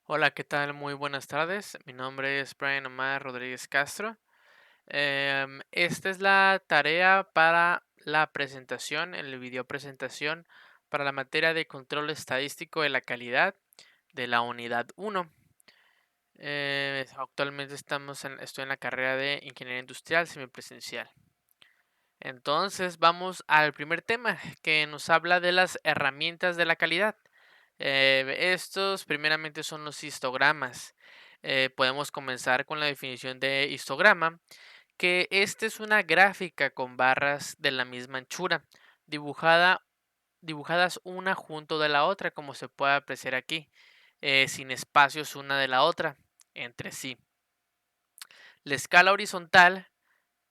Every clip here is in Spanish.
Hola, ¿qué tal? Muy buenas tardes. Mi nombre es Brian Omar Rodríguez Castro. Esta es la tarea para la presentación, el video presentación para la materia de control estadístico de la calidad de la unidad 1. Actualmente estoy en la carrera de Ingeniería Industrial Semipresencial. Entonces, vamos al primer tema que nos habla de las herramientas de la calidad. Estos primeramente son los histogramas. Podemos comenzar con la definición de histograma, que este es una gráfica con barras de la misma anchura, dibujada, dibujadas una junto de la otra, como se puede apreciar aquí, sin espacios una de la otra entre sí. La escala horizontal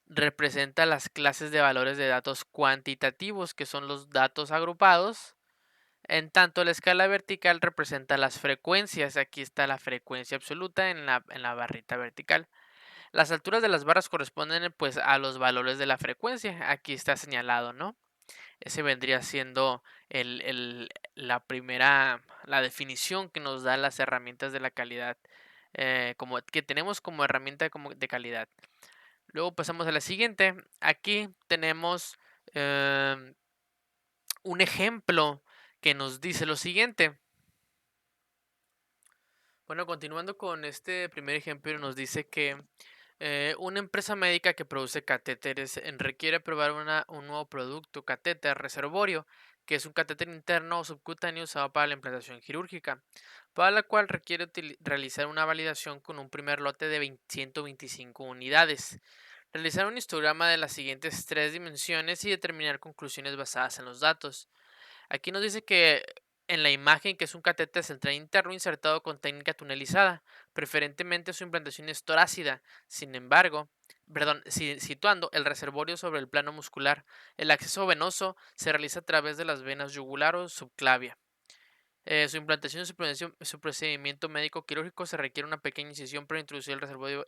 representa las clases de valores de datos cuantitativos, que son los datos agrupados. En tanto, la escala vertical representa las frecuencias. Aquí está la frecuencia absoluta en la barrita vertical. Las alturas de las barras corresponden pues a los valores de la frecuencia. Aquí está señalado, ¿no? Ese vendría siendo la definición que nos da las herramientas de la calidad, como que tenemos como herramienta de calidad. Luego pasamos a la siguiente. Aquí tenemos em, un ejemplo que nos dice lo siguiente. Bueno, continuando con este primer ejemplo, nos dice que una empresa médica que produce catéteres requiere probar un nuevo producto, catéter reservorio, que es un catéter interno o subcutáneo usado para la implantación quirúrgica, para la cual requiere realizar una validación con un primer lote de 125 unidades. Realizar un histograma de las siguientes tres dimensiones y determinar conclusiones basadas en los datos. Aquí nos dice que en la imagen que es un catéter central interno insertado con técnica tunelizada, preferentemente su implantación es torácida. Sin embargo, situando el reservorio sobre el plano muscular, el acceso venoso se realiza a través de las venas yugular o subclavia. Su implantación su procedimiento médico quirúrgico se requiere una pequeña incisión para introducir el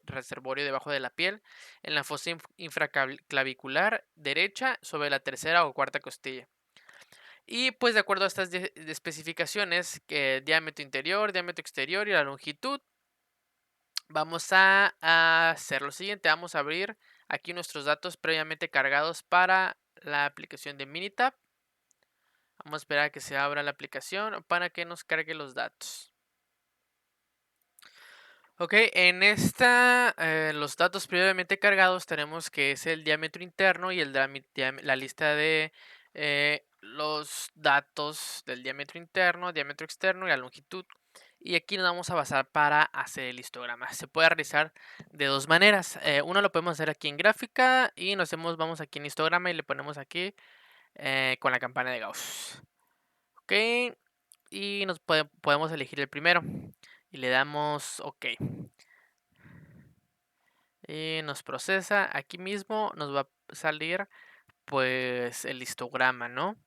reservorio debajo de la piel en la fosa infraclavicular derecha sobre la tercera o cuarta costilla. Y pues de acuerdo a estas de especificaciones, que diámetro interior, diámetro exterior y la longitud, vamos a hacer lo siguiente. Vamos a abrir aquí nuestros datos previamente cargados para la aplicación de Minitab. Vamos a esperar a que se abra la aplicación para que nos cargue los datos. Ok, los datos previamente cargados tenemos que es el diámetro interno y la lista de los datos del diámetro interno, diámetro externo y la longitud. Y aquí nos vamos a basar para hacer el histograma. Se puede realizar de dos maneras. Uno lo podemos hacer aquí en gráfica y vamos aquí en histograma y le ponemos aquí con la campana de Gauss. Ok, y podemos elegir el primero y le damos OK. Y nos procesa. Aquí mismo nos va a salir pues el histograma, ¿no?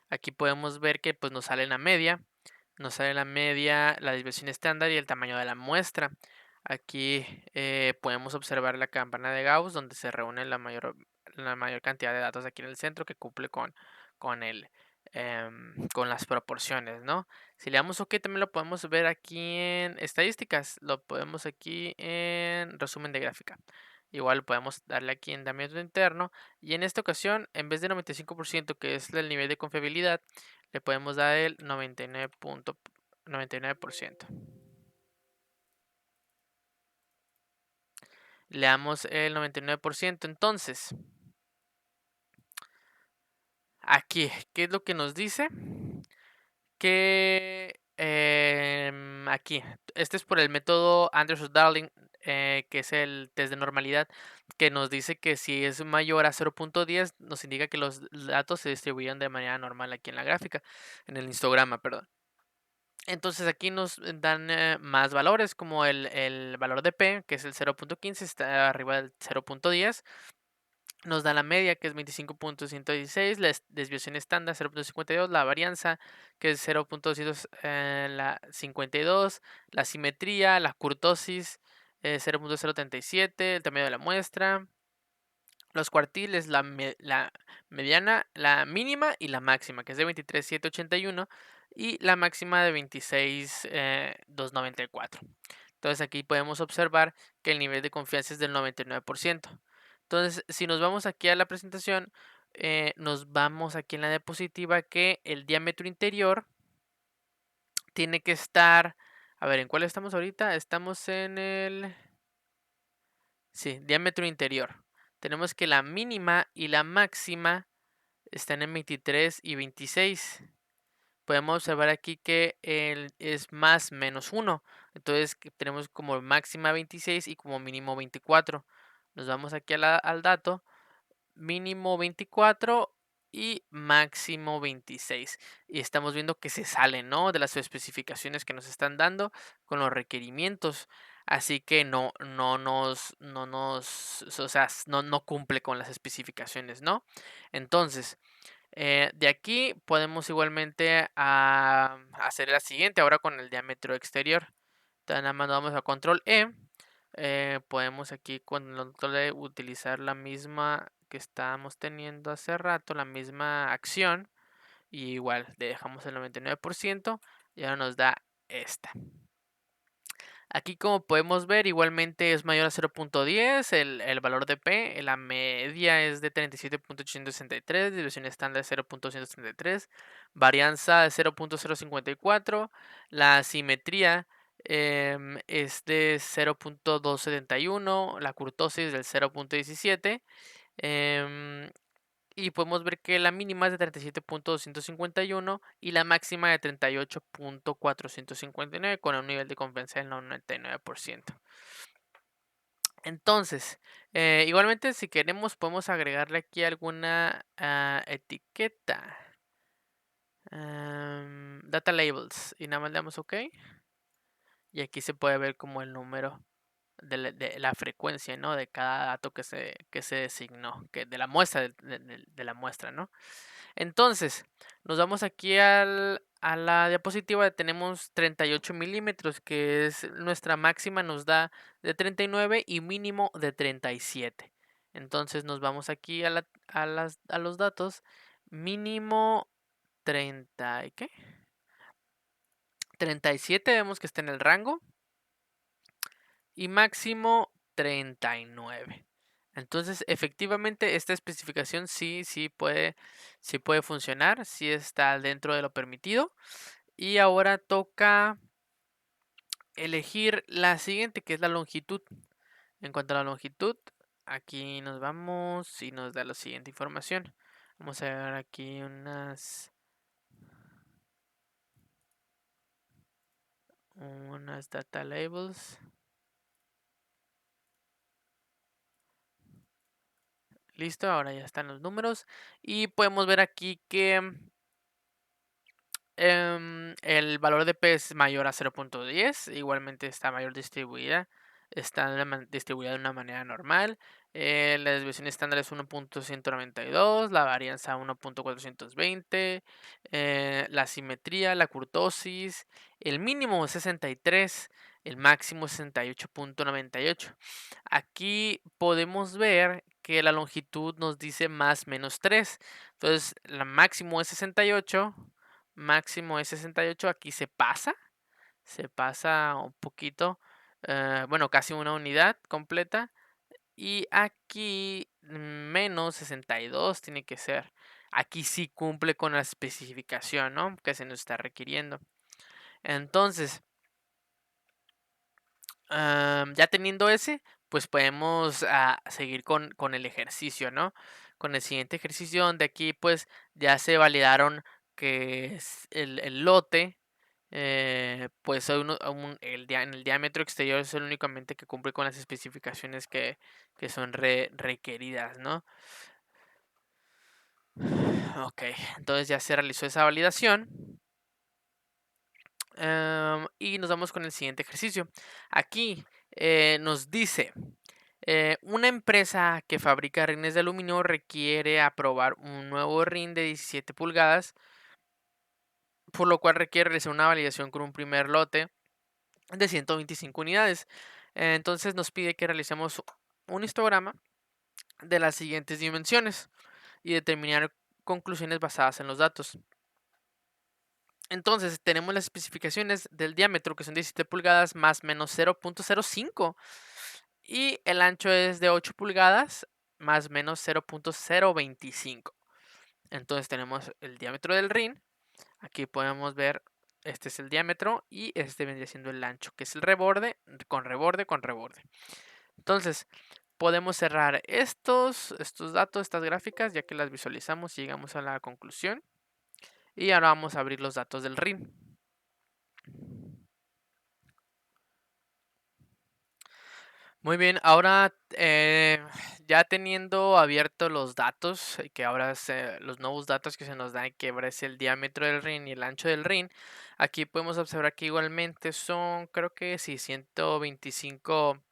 Aquí podemos ver que pues nos sale la media. Nos sale la media, la desviación estándar y el tamaño de la muestra. Aquí podemos observar la campana de Gauss donde se reúne la mayor cantidad de datos aquí en el centro que cumple con las proporciones, ¿no? Si le damos OK también lo podemos ver aquí en estadísticas. Lo podemos aquí en resumen de gráfica. Igual podemos darle aquí en diámetro interno y en esta ocasión en vez de 95% que es el nivel de confiabilidad le podemos dar el 99.99%. Le damos el 99%. Entonces, aquí, ¿qué es lo que nos dice? Que aquí, este es por el método Anderson-Darling, que es el test de normalidad, que nos dice que si es mayor a 0.10, nos indica que los datos se distribuyen de manera normal aquí en la gráfica, en el histograma, perdón. Entonces aquí nos dan más valores como el valor de P, que es el 0.15, está arriba del 0.10. Nos da la media, que es 25.116, la desviación estándar 0.52, la varianza, que es 0.52, la simetría, la kurtosis 0.037, el tamaño de la muestra, los cuartiles, la mediana, la mínima y la máxima, que es de 23.781. y la máxima de 26,294. Entonces aquí podemos observar que el nivel de confianza es del 99%. Entonces, si nos vamos aquí a la presentación, nos vamos aquí en la diapositiva que el diámetro interior tiene que estar, a ver, ¿en cuál estamos ahorita? Estamos en el, sí, diámetro interior. Tenemos que la mínima y la máxima están en 23 y 26. Podemos observar aquí que es más menos 1. Entonces tenemos como máxima 26 y como mínimo 24. Nos vamos aquí al dato. Mínimo 24 y máximo 26. Y estamos viendo que se sale, ¿no?, de las especificaciones que nos están dando con los requerimientos. Así que o sea, no cumple con las especificaciones, ¿no? Entonces, de aquí podemos igualmente hacer la siguiente, ahora con el diámetro exterior. Entonces nada más vamos a control E. Podemos aquí con el control E utilizar la misma que estábamos teniendo hace rato, la misma acción. Y igual dejamos el 99% y ahora nos da esta. Aquí, como podemos ver, igualmente es mayor a 0.10 el valor de P, la media es de 37.863, desviación estándar de 0.163, varianza de 0.054, la simetría es de 0.271, la kurtosis del 0.17, y podemos ver que la mínima es de 37.251 y la máxima de 38.459 con un nivel de confianza del 99%. Entonces, igualmente si queremos podemos agregarle aquí alguna etiqueta. Data labels. Y nada más le damos OK. Y aquí se puede ver como el número de la frecuencia, ¿no?, de cada dato que se designó, de la muestra, de la muestra, ¿no? Entonces, nos vamos aquí a la diapositiva, tenemos 38 milímetros, que es nuestra máxima, nos da de 39 y mínimo de 37. Entonces nos vamos aquí a los datos, mínimo 30, ¿y qué? 37, vemos que está en el rango, y máximo 39. Entonces, efectivamente, esta especificación sí puede funcionar, sí está dentro de lo permitido. Y ahora toca elegir la siguiente, que es la longitud. En cuanto a la longitud, aquí nos vamos y nos da la siguiente información. Vamos a ver aquí unas data labels. Listo, ahora ya están los números. Y podemos ver aquí que el valor de P es mayor a 0.10, igualmente está mayor distribuida, está distribuida de una manera normal. La desviación estándar es 1.192, la varianza 1.420, la simetría, la kurtosis, el mínimo es 63, el máximo es 68.98. Aquí podemos ver que la longitud nos dice más menos 3, entonces la máximo es 68. Máximo es 68, aquí se pasa un poquito, bueno, casi una unidad completa. Y aquí menos 62 tiene que ser. Aquí sí cumple con la especificación, ¿no?, que se nos está requiriendo. Entonces, ya teniendo ese, pues podemos seguir con el ejercicio, ¿no? Con el siguiente ejercicio, donde aquí pues ya se validaron que es el lote, pues en el diámetro exterior es el únicamente que cumple con las especificaciones que son requeridas, ¿no? Ok, entonces ya se realizó esa validación. Y nos vamos con el siguiente ejercicio. Aquí nos dice, una empresa que fabrica rines de aluminio requiere aprobar un nuevo rin de 17 pulgadas, por lo cual requiere realizar una validación con un primer lote de 125 unidades. Entonces nos pide que realicemos un histograma de las siguientes dimensiones y determinar conclusiones basadas en los datos. Entonces, tenemos las especificaciones del diámetro, que son 17 pulgadas más menos 0.05. Y el ancho es de 8 pulgadas más menos 0.025. Entonces tenemos el diámetro del rin. Aquí podemos ver, este es el diámetro y este vendría siendo el ancho, que es el reborde con reborde con reborde. Entonces, podemos cerrar estos datos, estas gráficas, ya que las visualizamos y llegamos a la conclusión. Y ahora vamos a abrir los datos del rin. Muy bien, ahora ya teniendo abiertos los datos, que ahora los nuevos datos que se nos dan, que ahora es el diámetro del rin y el ancho del rin, aquí podemos observar que igualmente son, creo que sí, 125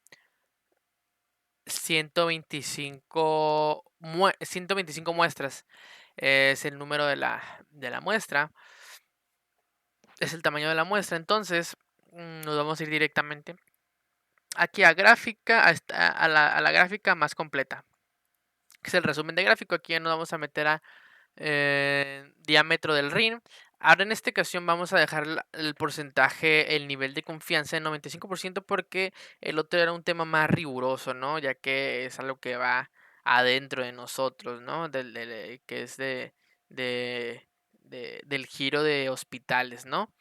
muestras. Es el número de la muestra, es el tamaño de la muestra. Entonces, nos vamos a ir directamente aquí a gráfica, a la gráfica más completa, que es el resumen de gráfico. Aquí ya nos vamos a meter a diámetro del rin. Ahora en esta ocasión vamos a dejar el porcentaje, el nivel de confianza en 95% porque el otro era un tema más riguroso, ¿no? Ya que es algo que va adentro de nosotros, ¿no? Que es de, del giro de hospitales, ¿no?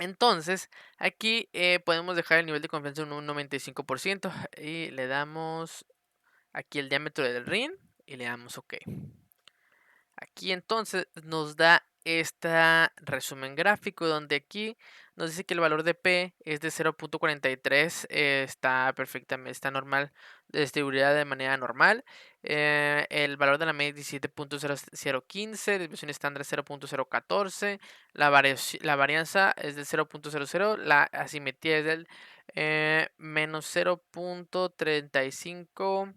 Entonces, aquí podemos dejar el nivel de confianza en un 95% y le damos aquí el diámetro del rin y le damos OK. Aquí entonces nos da este resumen gráfico donde aquí nos dice que el valor de P es de 0.43, está perfectamente, está normal, distribuida de manera normal. El valor de la media es 17.0015, la desviación estándar es 0.014, la varianza es del 0.00, la asimetría es del menos 0.35.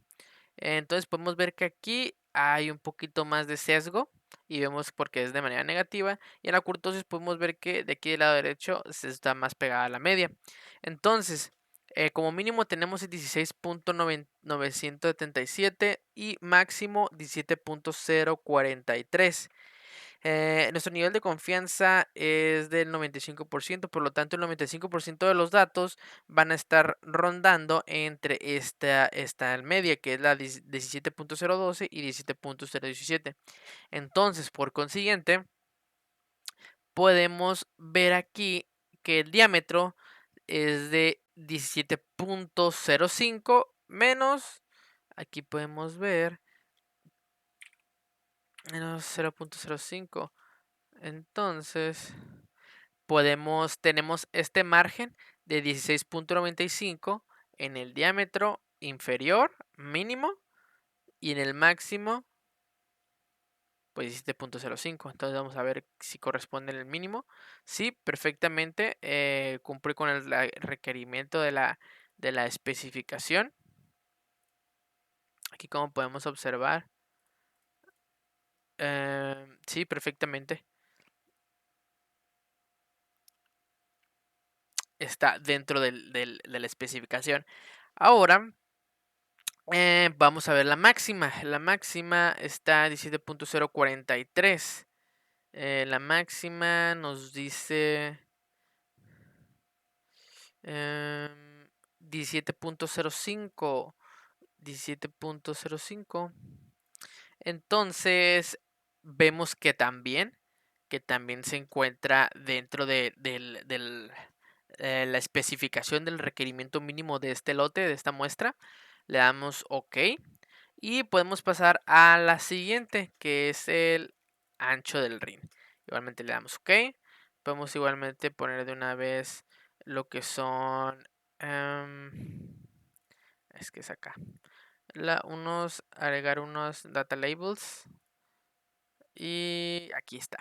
Entonces podemos ver que aquí hay un poquito más de sesgo y vemos porque es de manera negativa. Y en la curtosis podemos ver que de aquí del lado derecho se está más pegada a la media. Entonces, como mínimo tenemos el 16.977 y máximo 17.043. Nuestro nivel de confianza es del 95%, por lo tanto el 95% de los datos van a estar rondando entre esta media, que es la 17.012 y 17.017. Entonces, por consiguiente, podemos ver aquí que el diámetro es de 17.05 menos, aquí podemos ver, menos 0.05. Entonces, tenemos este margen de 16.95 en el diámetro inferior mínimo y en el máximo pues 17.05. Entonces vamos a ver si corresponde en el mínimo. Sí, perfectamente cumple con el requerimiento de la especificación. Aquí como podemos observar, sí, perfectamente está dentro de la especificación. Ahora vamos a ver la máxima. La máxima está a 17.043. La máxima nos dice 17.05. 17.05. Entonces, vemos que también se encuentra dentro de la especificación del requerimiento mínimo de este lote, de esta muestra. Le damos OK. Y podemos pasar a la siguiente, que es el ancho del rin. Igualmente le damos OK. Podemos igualmente poner de una vez lo que son... es que es acá. Agregar unos data labels. Y aquí está.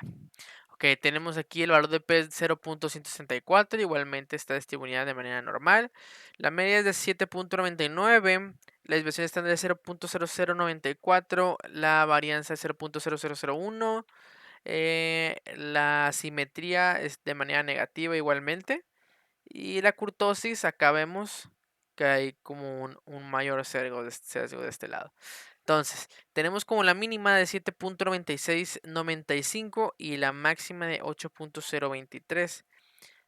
Ok, tenemos aquí el valor de P 0.164, igualmente está distribuida de manera normal. La media es de 7.99, la desviación estándar es 0.0094, la varianza es 0.0001, la simetría es de manera negativa igualmente. Y la curtosis, acá vemos que hay como un mayor sesgo de este lado. Entonces, tenemos como la mínima de 7.9695 y la máxima de 8.023.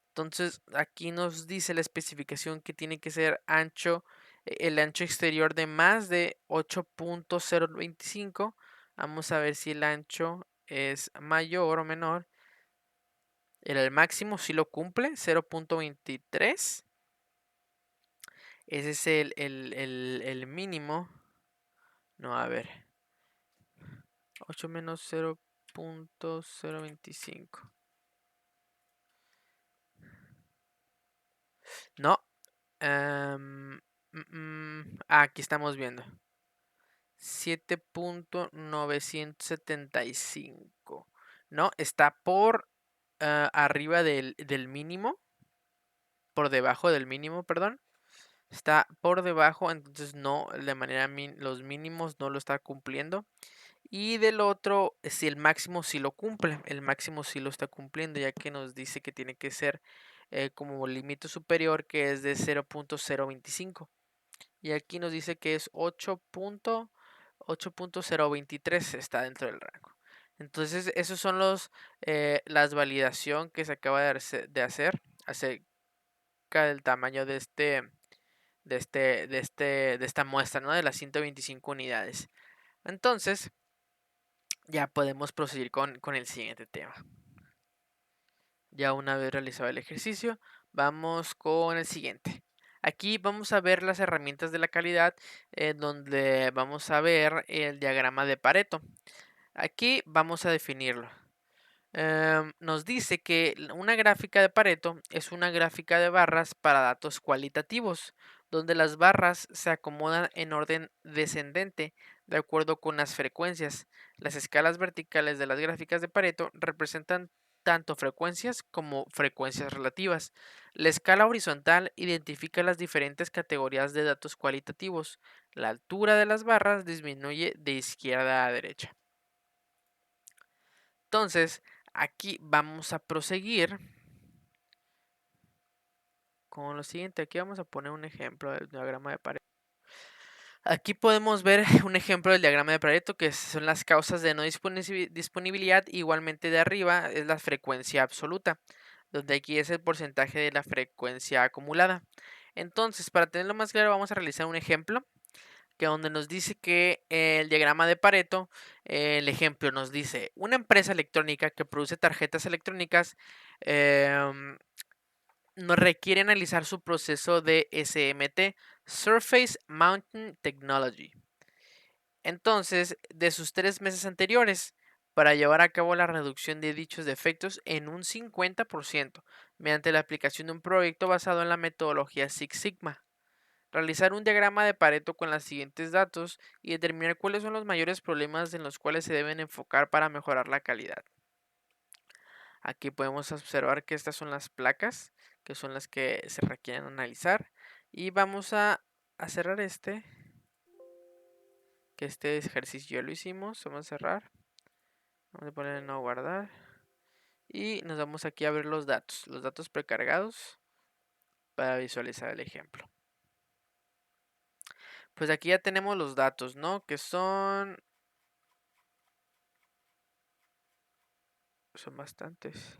Entonces, aquí nos dice la especificación que tiene que ser ancho, el ancho exterior de más de 8.025. Vamos a ver si el ancho es mayor o menor. El máximo sí lo cumple, 0.23. Ese es el mínimo. No, a ver. 8 menos 0.025. No. Aquí estamos viendo. 7.975. No, está por arriba del mínimo. Por debajo del mínimo, perdón. Está por debajo, entonces no, de manera los mínimos no lo está cumpliendo. Y del otro, si el máximo sí lo cumple, el máximo sí lo está cumpliendo, ya que nos dice que tiene que ser como límite superior, que es de 0.025. Y aquí nos dice que es 8.023, está dentro del rango. Entonces, esos son las validación que se acaba de hacer acerca del tamaño de esta muestra, ¿no? De las 125 unidades. Entonces, ya podemos proseguir con el siguiente tema. Ya una vez realizado el ejercicio, vamos con el siguiente. Aquí vamos a ver las herramientas de la calidad, donde vamos a ver el diagrama de Pareto. Aquí vamos a definirlo. Nos dice que una gráfica de Pareto es una gráfica de barras para datos cualitativos, donde las barras se acomodan en orden descendente de acuerdo con las frecuencias. Las escalas verticales de las gráficas de Pareto representan tanto frecuencias como frecuencias relativas. La escala horizontal identifica las diferentes categorías de datos cualitativos. La altura de las barras disminuye de izquierda a derecha. Entonces, aquí vamos a proseguir con lo siguiente. Aquí vamos a poner un ejemplo del diagrama de Pareto. Aquí podemos ver un ejemplo del diagrama de Pareto, que son las causas de no disponibilidad. Igualmente de arriba es la frecuencia absoluta, donde aquí es el porcentaje de la frecuencia acumulada. Entonces, para tenerlo más claro, vamos a realizar un ejemplo que donde nos dice que el diagrama de Pareto, el ejemplo nos dice, una empresa electrónica que produce tarjetas electrónicas nos requiere analizar su proceso de SMT, Surface Mountain Technology. Entonces, de sus 3 meses anteriores, para llevar a cabo la reducción de dichos defectos en un 50%, mediante la aplicación de un proyecto basado en la metodología Six Sigma. Realizar un diagrama de Pareto con los siguientes datos y determinar cuáles son los mayores problemas en los cuales se deben enfocar para mejorar la calidad. Aquí podemos observar que estas son las placas, que son las que se requieren analizar. Y vamos a cerrar que este ejercicio ya lo hicimos. Vamos a cerrar. Vamos a poner en no guardar. Y nos vamos aquí a ver los datos precargados para visualizar el ejemplo. Pues aquí ya tenemos los datos, ¿no? Que son bastantes.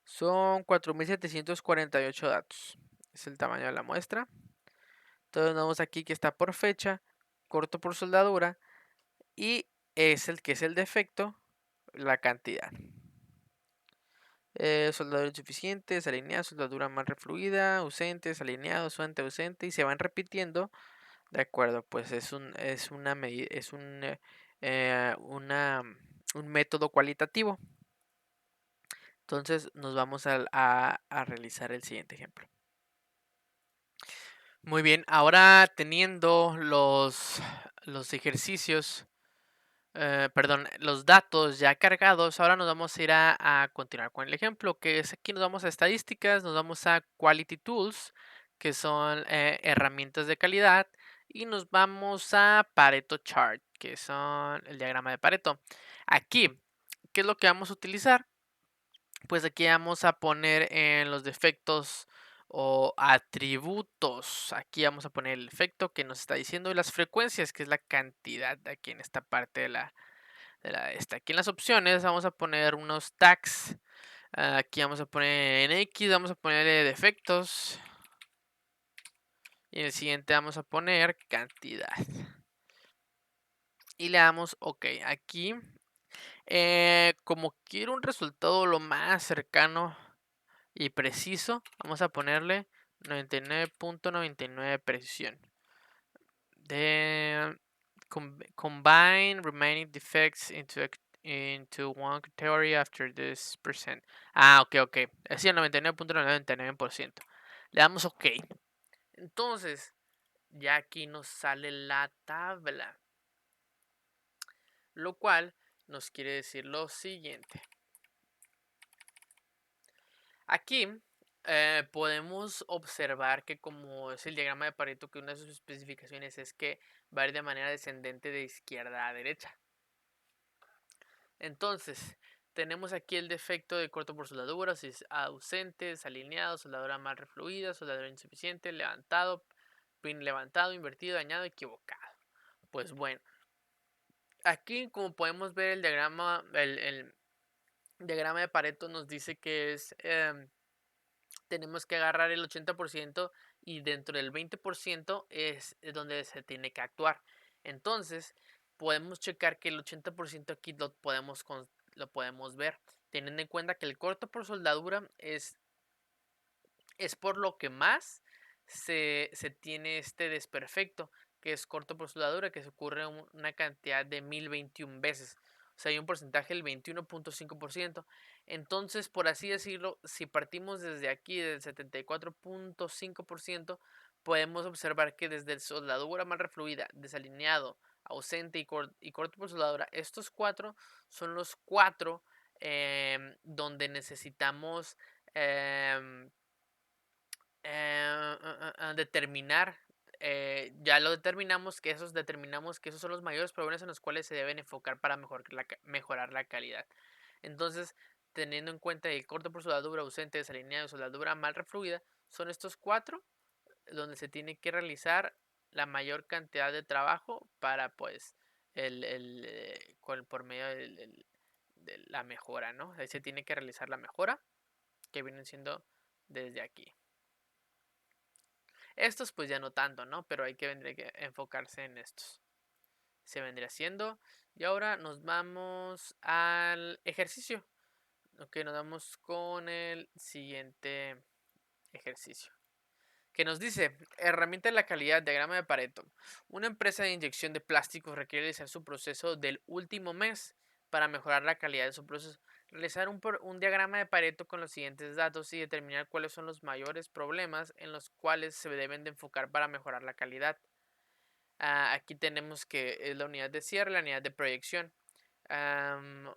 Son 4748 datos. Es el tamaño de la muestra. Entonces vemos aquí que está por fecha, corto por soldadura y es el que es el defecto, la cantidad. Soldadura insuficiente, desalineada, soldadura mal refluida, ausente, desalineado, ausente, ausente y se van repitiendo. De acuerdo, pues es una medida, es un método cualitativo. Entonces nos vamos a realizar el siguiente ejemplo. Muy bien, ahora teniendo los ejercicios, perdón, los datos ya cargados, ahora nos vamos a ir a continuar con el ejemplo, que es aquí nos vamos a estadísticas, nos vamos a Quality Tools, que son herramientas de calidad, y nos vamos a Pareto Chart, que son el diagrama de Pareto. Aquí, ¿qué es lo que vamos a utilizar? Pues aquí vamos a poner en los defectos o atributos. Aquí vamos a poner el efecto que nos está diciendo y las frecuencias, que es la cantidad aquí en esta parte de Aquí en las opciones vamos a poner unos tags. Aquí vamos a poner en X, vamos a ponerle defectos. Y en el siguiente vamos a poner cantidad. Y le damos OK. Aquí, como quiero un resultado lo más cercano y preciso, vamos a ponerle 99.99 precisión. De combine remaining defects into one category after this percent. OK. Es el 99.99%. Le damos OK. Entonces, ya aquí nos sale la tabla. Lo cual nos quiere decir lo siguiente. Aquí podemos observar que como es el diagrama de Pareto, que una de sus especificaciones es que va a ir de manera descendente de izquierda a derecha. Entonces, tenemos aquí el defecto de corto por soldadura, si es ausente, desalineado, soldadura mal refluida, soldadura insuficiente, levantado, pin levantado, invertido, dañado, equivocado. Pues bueno, aquí como podemos ver el diagrama de Pareto nos dice que tenemos que agarrar el 80% y dentro del 20% es donde se tiene que actuar. Entonces, podemos checar que el 80% aquí lo podemos ver, teniendo en cuenta que el corto por soldadura es por lo que más se tiene este desperfecto, que es corto por soldadura, que se ocurre una cantidad de 1021 veces. O sea, hay un porcentaje del 21.5%. Entonces, por así decirlo, si partimos desde aquí, del 74.5%, podemos observar que desde soldadura mal refluida, desalineado, ausente y corto por soldadura, estos cuatro son los cuatro donde necesitamos em, determinar, ya lo determinamos que esos son los mayores problemas en los cuales se deben enfocar para mejorar la calidad. Entonces, teniendo en cuenta el corto por soldadura, ausente, desalineado, soldadura mal refluida, son estos cuatro donde se tiene que realizar la mayor cantidad de trabajo para pues por medio de la mejora, ¿no? Ahí se tiene que realizar la mejora que viene siendo desde aquí. Estos pues ya no tanto, ¿no? Pero vendría que enfocarse en estos. Se vendría haciendo. Y ahora nos vamos al ejercicio. Ok, nos vamos con el siguiente ejercicio. Que nos dice, herramienta de la calidad, diagrama de Pareto. Una empresa de inyección de plásticos requiere realizar su proceso del último mes para mejorar la calidad de su proceso. Realizar un diagrama de Pareto con los siguientes datos y determinar cuáles son los mayores problemas en los cuales se deben de enfocar para mejorar la calidad. Aquí tenemos que es la unidad de cierre, la unidad de proyección. Una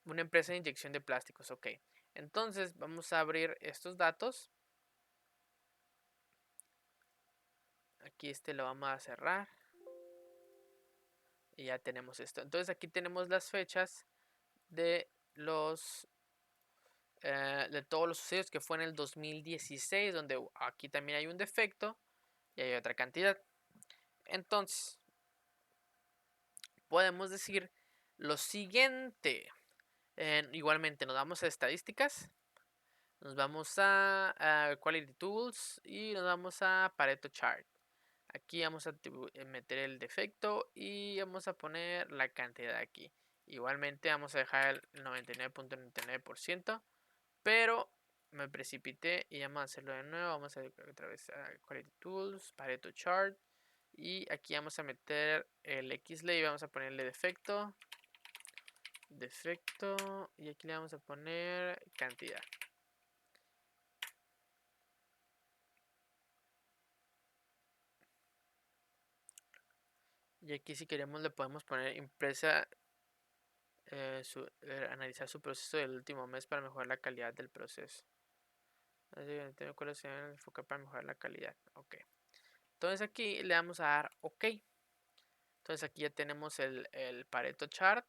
empresa de inyección de plásticos, ok. Entonces vamos a abrir estos datos. Aquí lo vamos a cerrar. Y ya tenemos esto. Entonces aquí tenemos las fechas de de todos los sucesos que fue en el 2016, donde aquí también hay un defecto y hay otra cantidad. Entonces, podemos decir lo siguiente. Igualmente, nos vamos a estadísticas, nos vamos a Quality Tools y nos vamos a Pareto Chart. Aquí vamos a meter el defecto y vamos a poner la cantidad aquí. Igualmente vamos a dejar el 99.99%, pero me precipité y vamos a hacerlo de nuevo. Vamos a ir otra vez a Quality Tools, Pareto Chart y aquí vamos a meter el XLE y vamos a ponerle defecto y aquí le vamos a poner cantidad. Y aquí si queremos le podemos poner empresa analizar su proceso del último mes para mejorar la calidad del proceso. Así que cuáles se deben enfocar para mejorar la calidad. Ok. Entonces aquí le vamos a dar OK. Entonces aquí ya tenemos el Pareto Chart.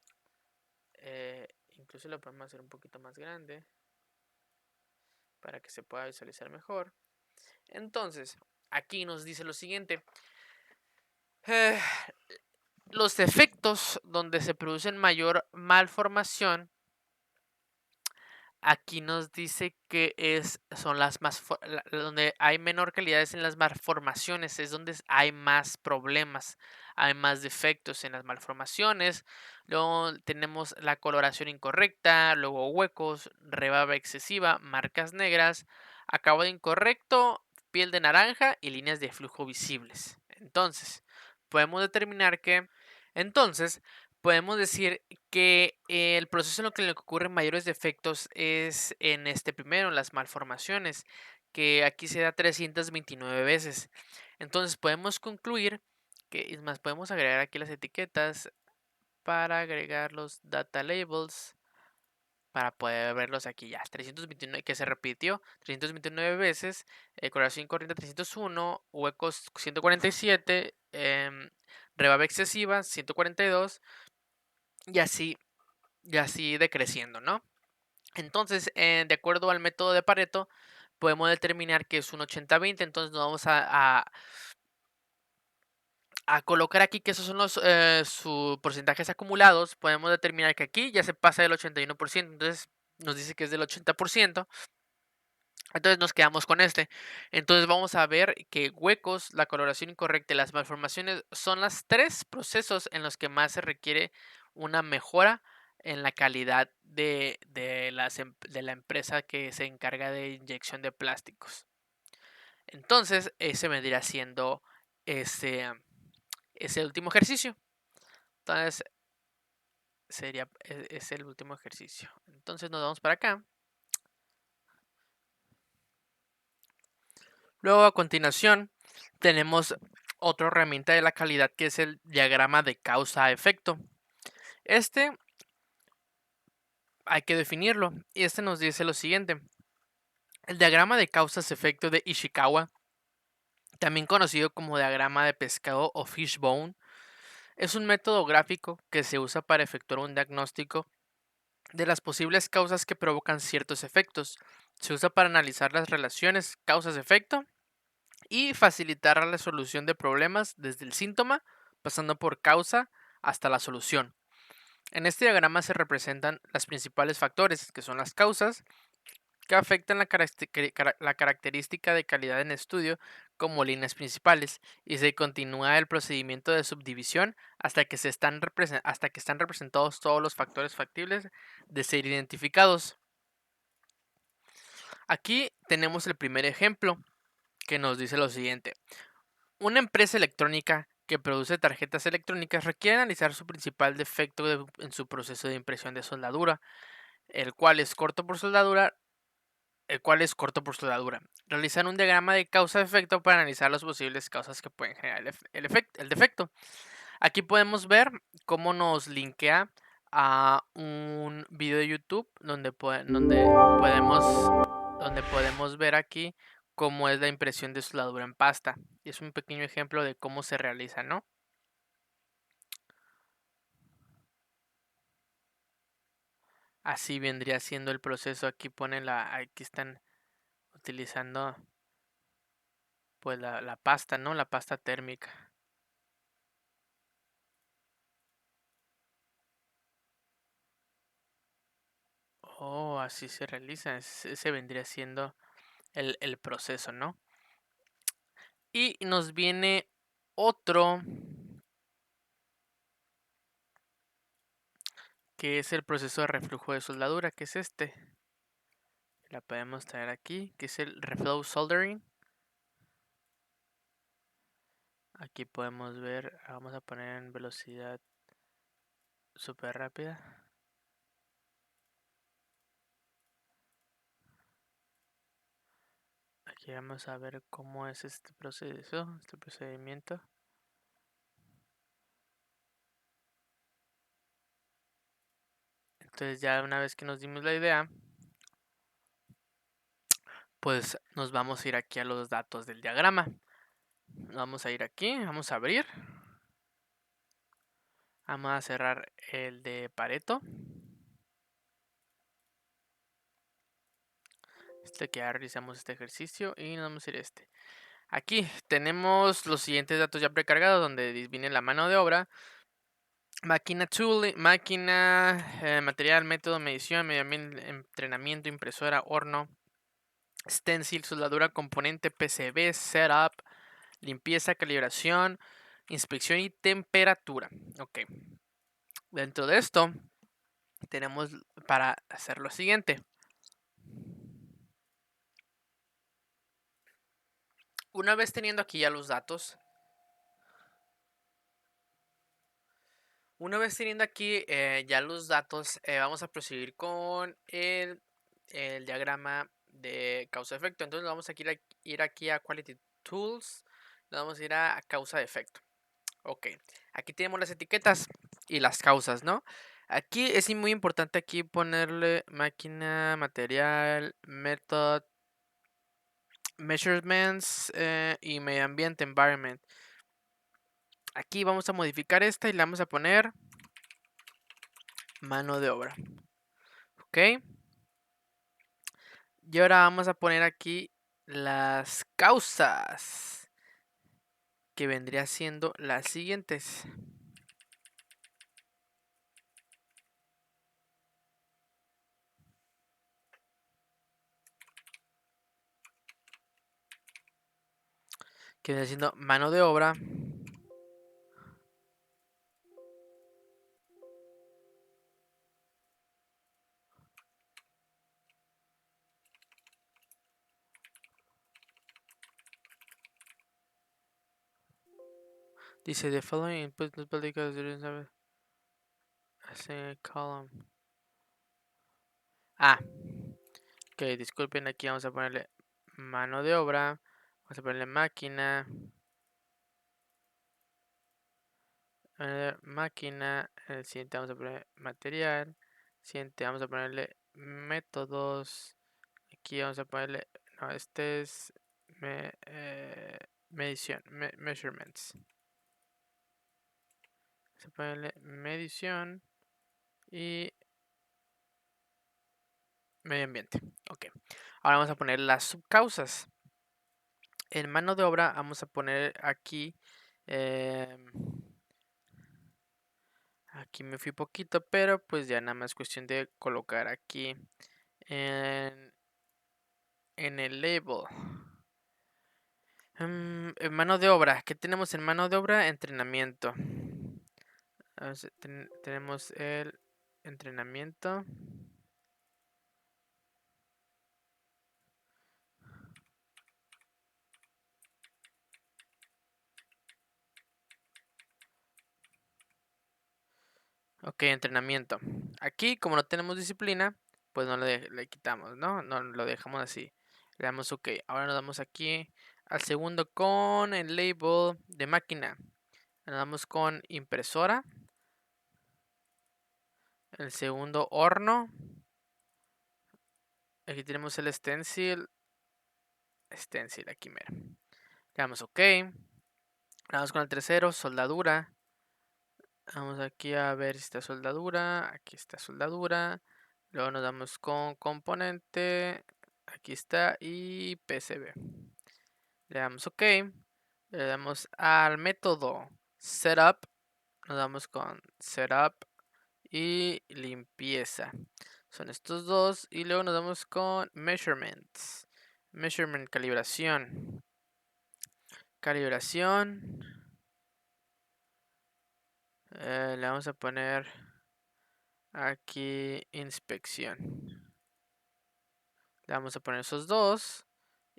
Incluso lo podemos hacer un poquito más grande para que se pueda visualizar mejor. Entonces, aquí nos dice lo siguiente. eh, los defectos donde se producen mayor malformación, aquí nos dice que son las más, donde hay menor calidades en las malformaciones, es donde hay más problemas, hay más defectos en las malformaciones. Luego tenemos la coloración incorrecta, luego huecos, rebaba excesiva, marcas negras, acabado incorrecto, piel de naranja y líneas de flujo visibles. Podemos determinar que, entonces, podemos decir que el proceso en lo que ocurren mayores defectos es en este primero, en las malformaciones, que aquí se da 329 veces. Entonces podemos concluir que, es más, podemos agregar aquí las etiquetas para agregar los data labels para poder verlos aquí ya. 329 que se repitió 329 veces, coloración corriente 301, huecos 147, rebaba excesiva 142 y así decreciendo, ¿no? Entonces, de acuerdo al método de Pareto, podemos determinar que es un 80-20, entonces nos vamos a colocar aquí que esos son los sus porcentajes acumulados. Podemos determinar que aquí ya se pasa del 81%, entonces nos dice que es del 80%. Entonces nos quedamos con este. Entonces vamos a ver que huecos, la coloración incorrecta y las malformaciones son los tres procesos en los que más se requiere una mejora en la calidad de la empresa que se encarga de inyección de plásticos. Entonces ese vendría siendo ese, ese último ejercicio. Entonces es el último ejercicio. Entonces nos vamos para acá. Luego, a continuación, tenemos otra herramienta de la calidad que es el diagrama de causa-efecto. Este hay que definirlo y este nos dice lo siguiente. El diagrama de causas-efecto de Ishikawa, también conocido como diagrama de pescado o fishbone, es un método gráfico que se usa para efectuar un diagnóstico de las posibles causas que provocan ciertos efectos. Se usa para analizar las relaciones causas-efecto y facilitar la resolución de problemas desde el síntoma, pasando por causa hasta la solución. En este diagrama se representan los principales factores, que son las causas, que afectan la característica de calidad en estudio como líneas principales, y se continúa el procedimiento de subdivisión hasta que están representados todos los factores factibles de ser identificados. Aquí tenemos el primer ejemplo, que nos dice lo siguiente. Una empresa electrónica que produce tarjetas electrónicas requiere analizar su principal defecto en su proceso de impresión de soldadura, el cual es corto por soldadura, Realizar un diagrama de causa-efecto para analizar las posibles causas que pueden generar el defecto. Aquí podemos ver cómo nos linkea a un video de YouTube donde podemos ver aquí cómo es la impresión de soldadura en pasta. Y es un pequeño ejemplo de cómo se realiza, ¿no? Así vendría siendo el proceso. Aquí están utilizando pues la pasta, ¿no? La pasta térmica. Oh, así se realiza. Ese vendría siendo el proceso, ¿no? Y nos viene otro que es el proceso de reflujo de soldadura, que es este. La podemos traer aquí, que es el reflow soldering. Aquí podemos ver, vamos a poner en velocidad súper rápida. Aquí vamos a ver cómo es este proceso, este procedimiento. Entonces ya una vez que nos dimos la idea, pues nos vamos a ir aquí a los datos del diagrama. Vamos a ir aquí, vamos a abrir. Vamos a cerrar el de Pareto. Que ya realizamos este ejercicio y nos vamos a ir a este. Aquí tenemos los siguientes datos ya precargados donde viene la mano de obra, máquina, tool, máquina, material, método, medición, medio ambiente, entrenamiento, impresora, horno, stencil, soldadura, componente, PCB, setup, limpieza, calibración, inspección y temperatura. Ok. Dentro de esto tenemos para hacer lo siguiente. Una vez teniendo aquí ya los datos, vamos a proseguir con el diagrama de causa-efecto. Entonces vamos a ir aquí a Quality Tools, vamos a ir a causa-efecto. Ok, aquí tenemos las etiquetas y las causas, ¿no? Aquí es muy importante aquí ponerle máquina, material, method, measurements y medio ambiente, environment. Aquí vamos a modificar esta y le vamos a poner mano de obra. Ok. Y ahora vamos a poner aquí las causas, que vendría siendo las siguientes. Que vendría siendo mano de obra, dice the following input because there is a column. Ok, disculpen, aquí vamos a ponerle mano de obra, vamos a ponerle máquina, el siguiente vamos a poner material, siguiente vamos a ponerle métodos, aquí vamos a ponerle, no, este es medición, measurements, vamos a ponerle medición y medio ambiente. Ok, ahora vamos a poner las subcausas. En mano de obra vamos a poner aquí, aquí me fui poquito, pero pues ya nada más cuestión de colocar aquí en, en el label. En mano de obra, ¿qué tenemos en mano de obra? Entrenamiento. Tenemos el entrenamiento. Ok, entrenamiento. Aquí, como no tenemos disciplina, pues no le quitamos, ¿no? No lo dejamos así. Le damos OK. Ahora nos damos aquí al segundo con el label de máquina. Nos damos con impresora. El segundo horno. Aquí tenemos el stencil. Stencil, aquí mero. Le damos OK. Vamos con el tercero, soldadura. Vamos aquí a ver si está soldadura. Aquí está soldadura. Luego nos damos con componente. Aquí está. Y PCB. Le damos OK. Le damos al método setup. Nos damos con setup y limpieza. Son estos dos. Y luego nos damos con measurements. Measurement, calibración. Calibración. Le vamos a poner aquí inspección. Le vamos a poner esos dos.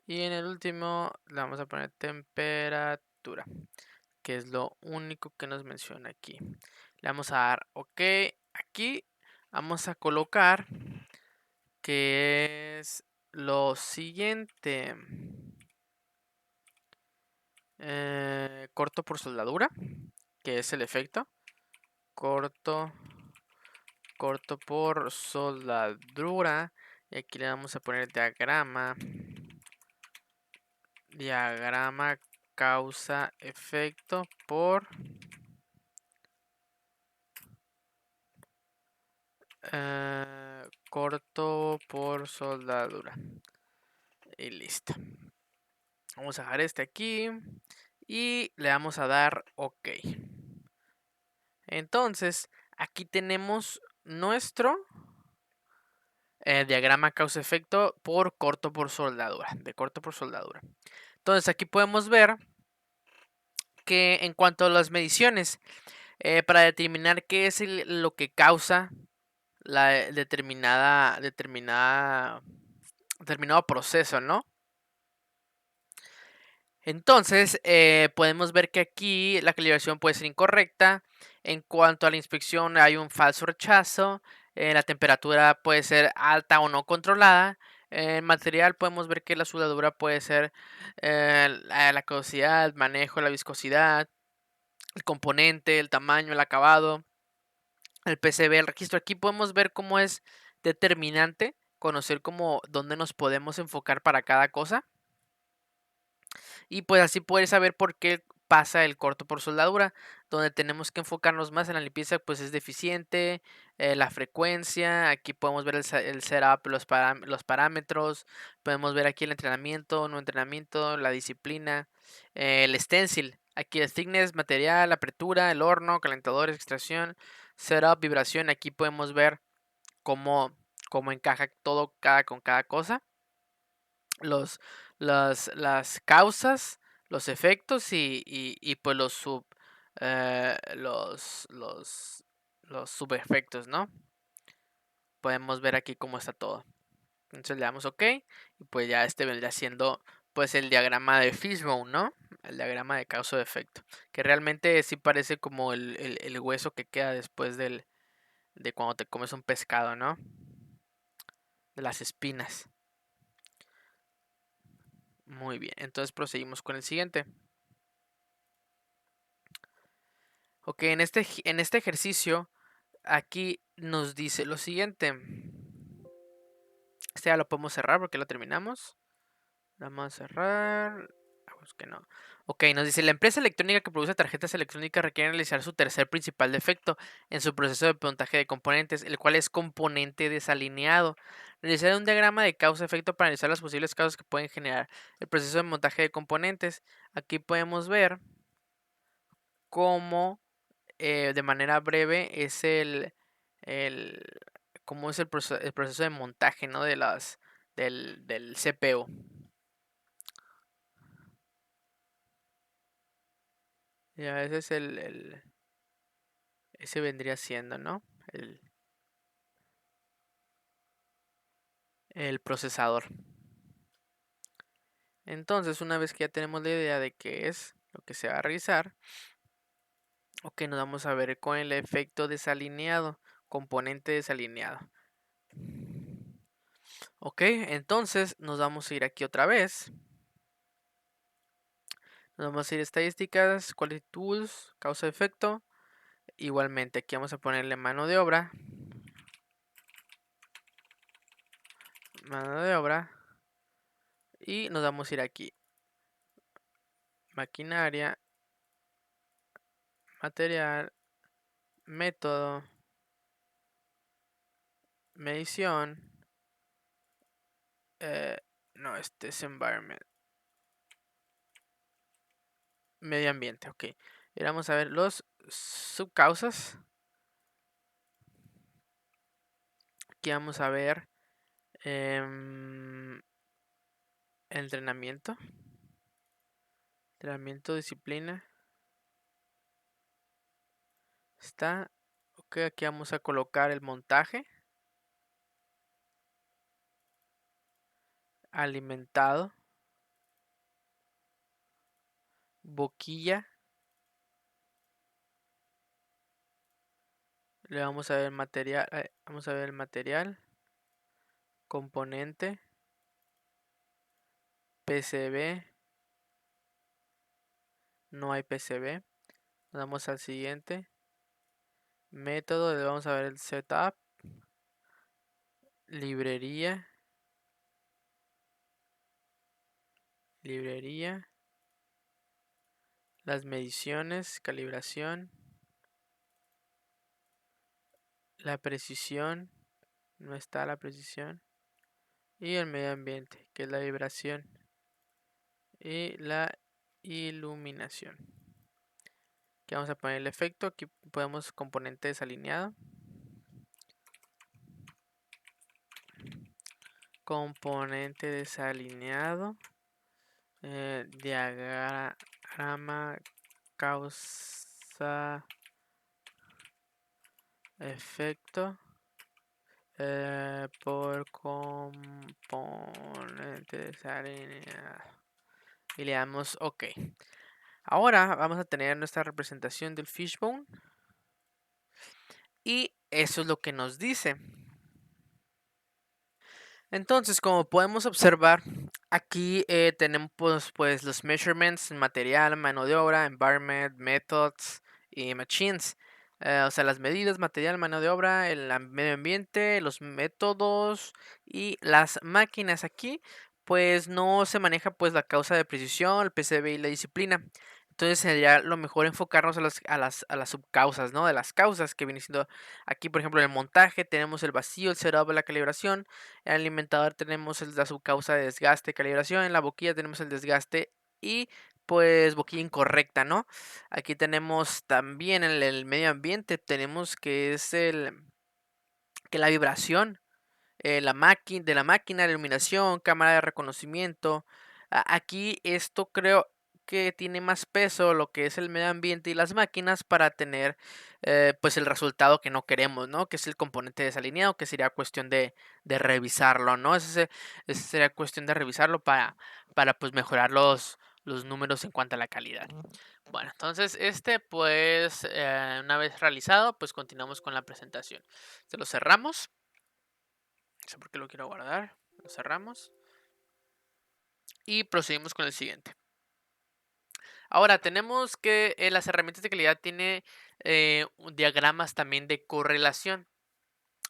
Y en el último le vamos a poner temperatura, que es lo único que nos menciona aquí. Le vamos a dar OK. Aquí vamos a colocar que es lo siguiente. Corto por soldadura, que es el efecto. Corto por soldadura. Y aquí le vamos a poner diagrama. Diagrama causa efecto por corto por soldadura. Y listo. Vamos a dejar este aquí y le vamos a dar OK. Entonces, aquí tenemos nuestro diagrama causa-efecto por corto por soldadura, de corto por soldadura. Entonces, aquí podemos ver que en cuanto a las mediciones, para determinar qué es lo que causa la determinado proceso, ¿no? Entonces, podemos ver que aquí la calibración puede ser incorrecta. En cuanto a la inspección, hay un falso rechazo. La temperatura puede ser alta o no controlada. En material podemos ver que la soldadura puede ser la caducidad, el manejo, la viscosidad, el componente, el tamaño, el acabado, el PCB, el registro. Aquí podemos ver cómo es determinante conocer dónde nos podemos enfocar para cada cosa. Y pues así poder saber por qué pasa el corto por soldadura, donde tenemos que enfocarnos más en la limpieza, pues es deficiente, la frecuencia, aquí podemos ver el setup, los parámetros, podemos ver aquí el entrenamiento, no entrenamiento, la disciplina, el stencil, aquí el thickness, material, apertura, el horno, calentadores, extracción, setup, vibración, aquí podemos ver cómo, cómo encaja todo con cada cosa los, las causas, los efectos y pues los subefectos, ¿no? Podemos ver aquí cómo está todo. Entonces le damos OK y pues ya este vendría siendo pues el diagrama de Fishbone, ¿no? El diagrama de causa-efecto, que realmente sí parece como el hueso que queda después de cuando te comes un pescado, ¿no? De las espinas. Muy bien, entonces proseguimos con el siguiente. Ok, en este ejercicio, aquí nos dice lo siguiente. Este ya lo podemos cerrar porque lo terminamos. Vamos a cerrar. Vamos que no. Ok, nos dice, la empresa electrónica que produce tarjetas electrónicas requiere realizar su tercer principal defecto en su proceso de montaje de componentes, el cual es componente desalineado. Realizar un diagrama de causa-efecto para analizar las posibles causas que pueden generar el proceso de montaje de componentes. Aquí podemos ver cómo de manera breve es el cómo es el proceso de montaje, ¿no? Del CPU. Ya ese es ese vendría siendo, ¿no? El, el procesador. Entonces, una vez que ya tenemos la idea de qué es lo que se va a realizar, ok, nos vamos a ver con el efecto desalineado, componente desalineado. Ok, entonces nos vamos a ir aquí otra vez. Nos vamos a ir a estadísticas, quality tools, causa-efecto. Igualmente aquí vamos a ponerle mano de obra. Mano de obra. Y nos vamos a ir aquí. Maquinaria. Material. Método. Medición. No, este es environment. Medio ambiente, ok. Y vamos a ver los subcausas. Aquí vamos a ver entrenamiento. Entrenamiento, disciplina. Está. Ok, aquí vamos a colocar el montaje. Alimentado. Boquilla. Le vamos a ver material. Vamos a ver el material. Componente. PCB. No hay PCB. Vamos al siguiente. Método. Le vamos a ver el setup. Librería. Librería. Las mediciones. Calibración. La precisión. No está la precisión. y el medio ambiente, que es la vibración y la iluminación. Aquí vamos a poner el efecto, aquí podemos componente desalineado, componente desalineado, diagrama causa efecto por componente desalineado y le damos OK. Ahora vamos a tener nuestra representación del fishbone y eso es lo que nos dice. Entonces, como podemos observar, aquí tenemos pues los measurements en material, mano de obra, environment, methods y machines. O sea, las medidas, material, mano de obra, el medio ambiente, los métodos y las máquinas. Aquí pues no se maneja pues la causa de precisión, el PCB y la disciplina. Entonces sería lo mejor enfocarnos a las subcausas, ¿no? De las causas que viene siendo aquí, por ejemplo, en el montaje tenemos el vacío, el setup, la calibración. En el alimentador tenemos la subcausa de desgaste, calibración. En la boquilla tenemos el desgaste y pues boquilla incorrecta, ¿no? Aquí tenemos también en el medio ambiente, tenemos que es que la vibración de la máquina, la iluminación, cámara de reconocimiento. Aquí esto creo que tiene más peso lo que es el medio ambiente y las máquinas para tener pues el resultado que no queremos, ¿no? Que es el componente desalineado, que sería cuestión de revisarlo, ¿no? Ese sería cuestión de revisarlo para pues mejorar los números en cuanto a la calidad. Bueno, entonces pues una vez realizado, pues continuamos con la presentación. Se lo cerramos. No sé por qué lo quiero guardar. Lo cerramos. Y procedimos con el siguiente. Ahora tenemos que las herramientas de calidad tienen diagramas también de correlación.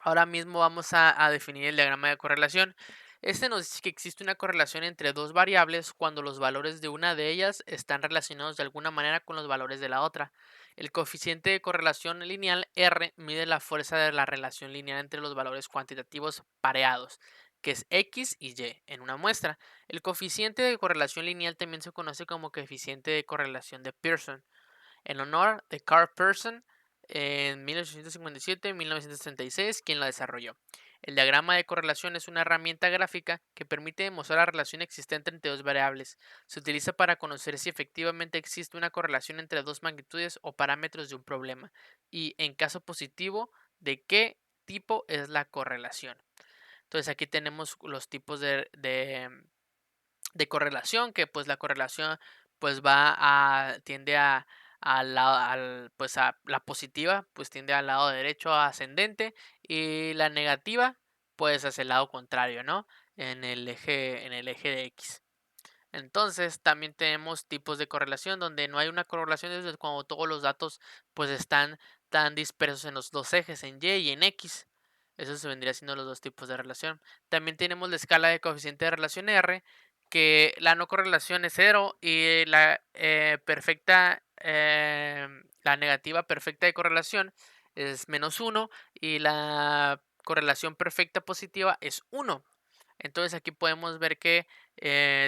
Ahora mismo vamos a definir el diagrama de correlación. Este nos dice que existe una correlación entre dos variables cuando los valores de una de ellas están relacionados de alguna manera con los valores de la otra. El coeficiente de correlación lineal R mide la fuerza de la relación lineal entre los valores cuantitativos pareados, que es X y Y, en una muestra. El coeficiente de correlación lineal también se conoce como coeficiente de correlación de Pearson, en honor de Carl Pearson en 1857-1936, quien la desarrolló. El diagrama de correlación es una herramienta gráfica que permite demostrar la relación existente entre dos variables. Se utiliza para conocer si efectivamente existe una correlación entre dos magnitudes o parámetros de un problema y, en caso positivo, de qué tipo es la correlación. Entonces aquí tenemos los tipos de correlación, que pues la correlación pues tiende pues a la positiva pues tiende al lado derecho ascendente y la negativa pues hacia el lado contrario, ¿no? En el eje de X. Entonces también tenemos tipos de correlación donde no hay una correlación desde cuando todos los datos pues están tan dispersos en los dos ejes, en Y y en X. Eso se vendría siendo los dos tipos de relación. También tenemos la escala de coeficiente de relación R, que la no correlación es 0 y la negativa perfecta de correlación es -1 y la correlación perfecta positiva es 1. Entonces aquí podemos ver que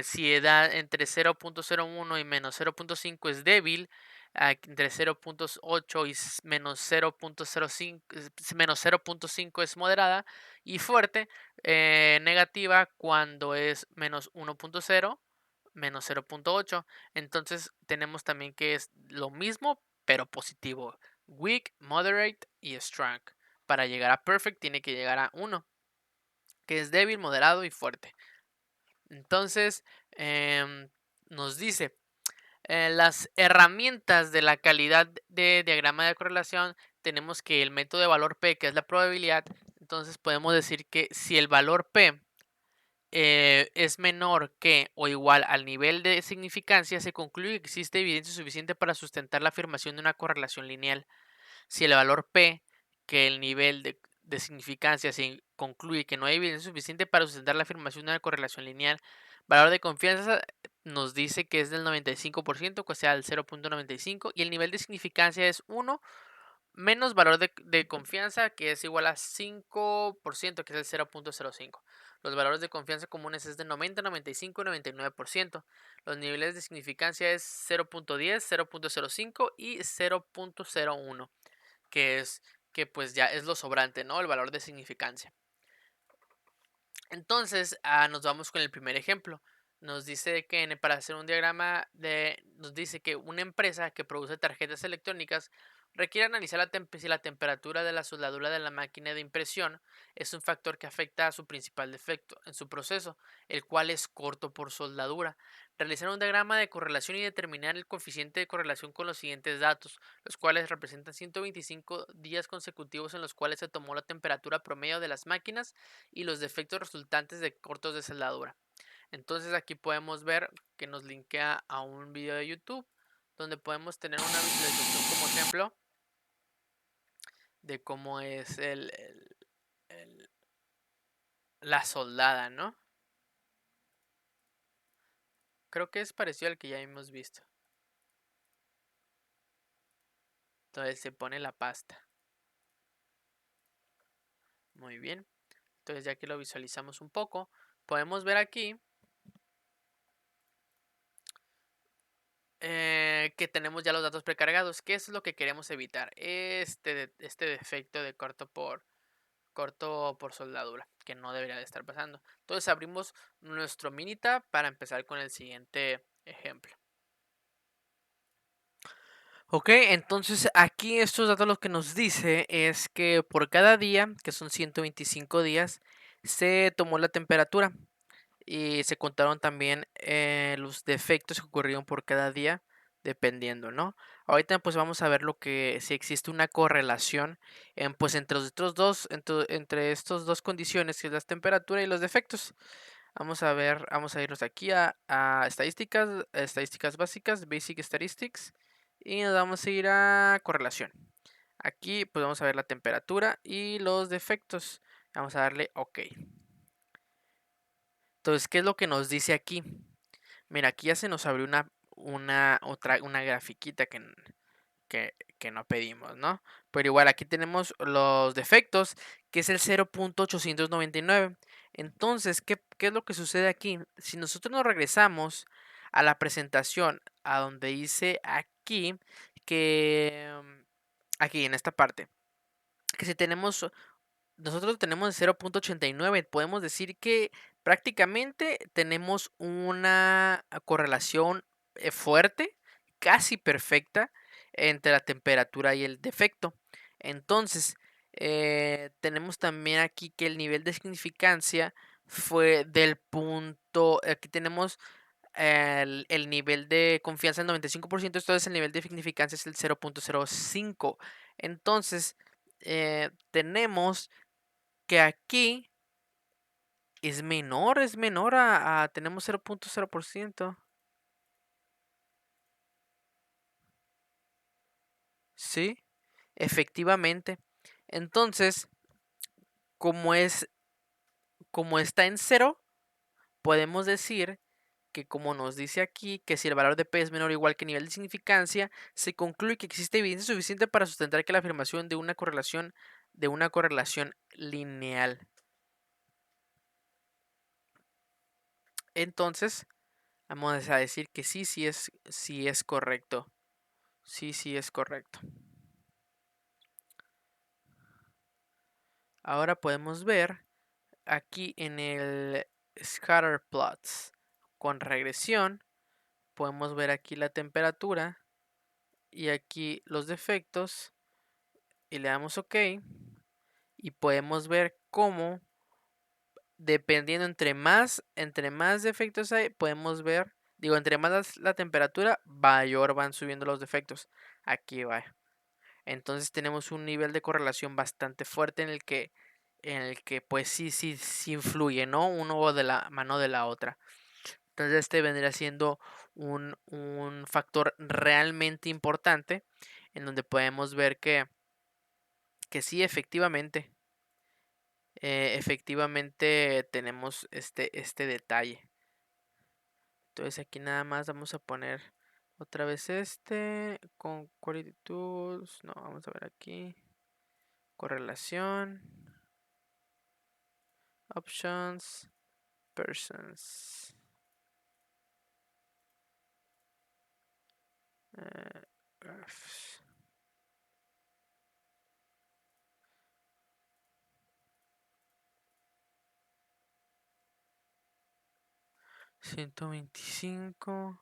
si edad entre 0.01 y -0.5 es débil, entre 0.8 y -0.5 es moderada y fuerte, negativa cuando es -1.0, -0.8. Entonces tenemos también que es lo mismo pero positivo. Weak, moderate y strong. Para llegar a perfect tiene que llegar a 1, que es débil, moderado y fuerte. Entonces, nos dice, las herramientas de la calidad de diagrama de correlación, tenemos que el método de valor P, que es la probabilidad, entonces podemos decir que si el valor P es menor que o igual al nivel de significancia, se concluye que existe evidencia suficiente para sustentar la afirmación de una correlación lineal. Si el valor P, que el nivel de significancia se concluye que no hay evidencia suficiente para sustentar la afirmación de una correlación lineal, valor de confianza nos dice que es del 95%, o sea, el 0.95, y el nivel de significancia es 1 menos valor de confianza, que es igual a 5%, que es el 0.05. Los valores de confianza comunes es de 90, 95 y 99%. Los niveles de significancia es 0.10, 0.05 y 0.01, que es que pues ya es lo sobrante, ¿no? El valor de significancia. Entonces, nos vamos con el primer ejemplo. Nos dice que para hacer un diagrama nos dice que una empresa que produce tarjetas electrónicas requiere analizar si la temperatura de la soldadura de la máquina de impresión es un factor que afecta a su principal defecto en su proceso, el cual es corto por soldadura. Realizar un diagrama de correlación y determinar el coeficiente de correlación con los siguientes datos, los cuales representan 125 días consecutivos en los cuales se tomó la temperatura promedio de las máquinas y los defectos resultantes de cortos de soldadura. Entonces aquí podemos ver que nos linkea a un video de YouTube donde podemos tener una visualización como ejemplo de cómo es el- la soldada, ¿no? Creo que es parecido al que ya hemos visto. Entonces se pone la pasta. Muy bien. Entonces ya que lo visualizamos un poco, podemos ver aquí que tenemos ya los datos precargados. ¿Qué es lo que queremos evitar? Este defecto de corto por soldadura, que no debería de estar pasando. Entonces abrimos nuestro Minitab para empezar con el siguiente ejemplo. Ok, entonces aquí estos datos lo que nos dice es que por cada día, que son 125 días, se tomó la temperatura y se contaron también los defectos que ocurrieron por cada día, dependiendo, ¿no? Ahorita pues vamos a ver lo que si existe una correlación pues entre los otros dos, entre estos dos condiciones, que es la temperatura y los defectos. Vamos a ver, vamos a irnos aquí a estadísticas básicas, Basic Statistics, y nos vamos a ir a correlación. Aquí pues vamos a ver la temperatura y los defectos. Vamos a darle OK. Entonces, ¿qué es lo que nos dice aquí? Mira, aquí ya se nos abrió una grafiquita que no pedimos, ¿no? Pero igual aquí tenemos los defectos, que es el 0.899. Entonces, ¿qué es lo que sucede aquí? Si nosotros nos regresamos a la presentación, a donde dice aquí que, aquí en esta parte, que si nosotros tenemos el 0.89, podemos decir que prácticamente tenemos una correlación fuerte, casi perfecta, entre la temperatura y el defecto. Entonces, tenemos también aquí que el nivel de significancia fue del punto, aquí tenemos el nivel de confianza del 95%, entonces el nivel de significancia es el 0.05. Entonces, tenemos que aquí es menor tenemos 0.0%. Sí, efectivamente. Entonces, como es, como está en cero, podemos decir que como nos dice aquí, que si el valor de P es menor o igual que nivel de significancia, se concluye que existe evidencia suficiente para sustentar que la afirmación de una correlación lineal. Entonces, vamos a decir que sí es correcto. Sí es correcto. Ahora podemos ver aquí en el scatter plots con regresión, podemos ver aquí la temperatura y aquí los defectos y le damos OK y podemos ver cómo dependiendo entre más defectos hay, podemos ver, digo, entre más la temperatura, mayor van subiendo los defectos. Aquí va. Entonces tenemos un nivel de correlación bastante fuerte en el que pues sí influye, ¿no? Uno de la mano de la otra. Entonces este vendría siendo un factor realmente importante en donde podemos ver que sí, efectivamente tenemos este detalle. Entonces aquí nada más vamos a poner Otra vez este, con Query Tools, no, vamos a ver aquí, correlación, options, persons, graphs. 125.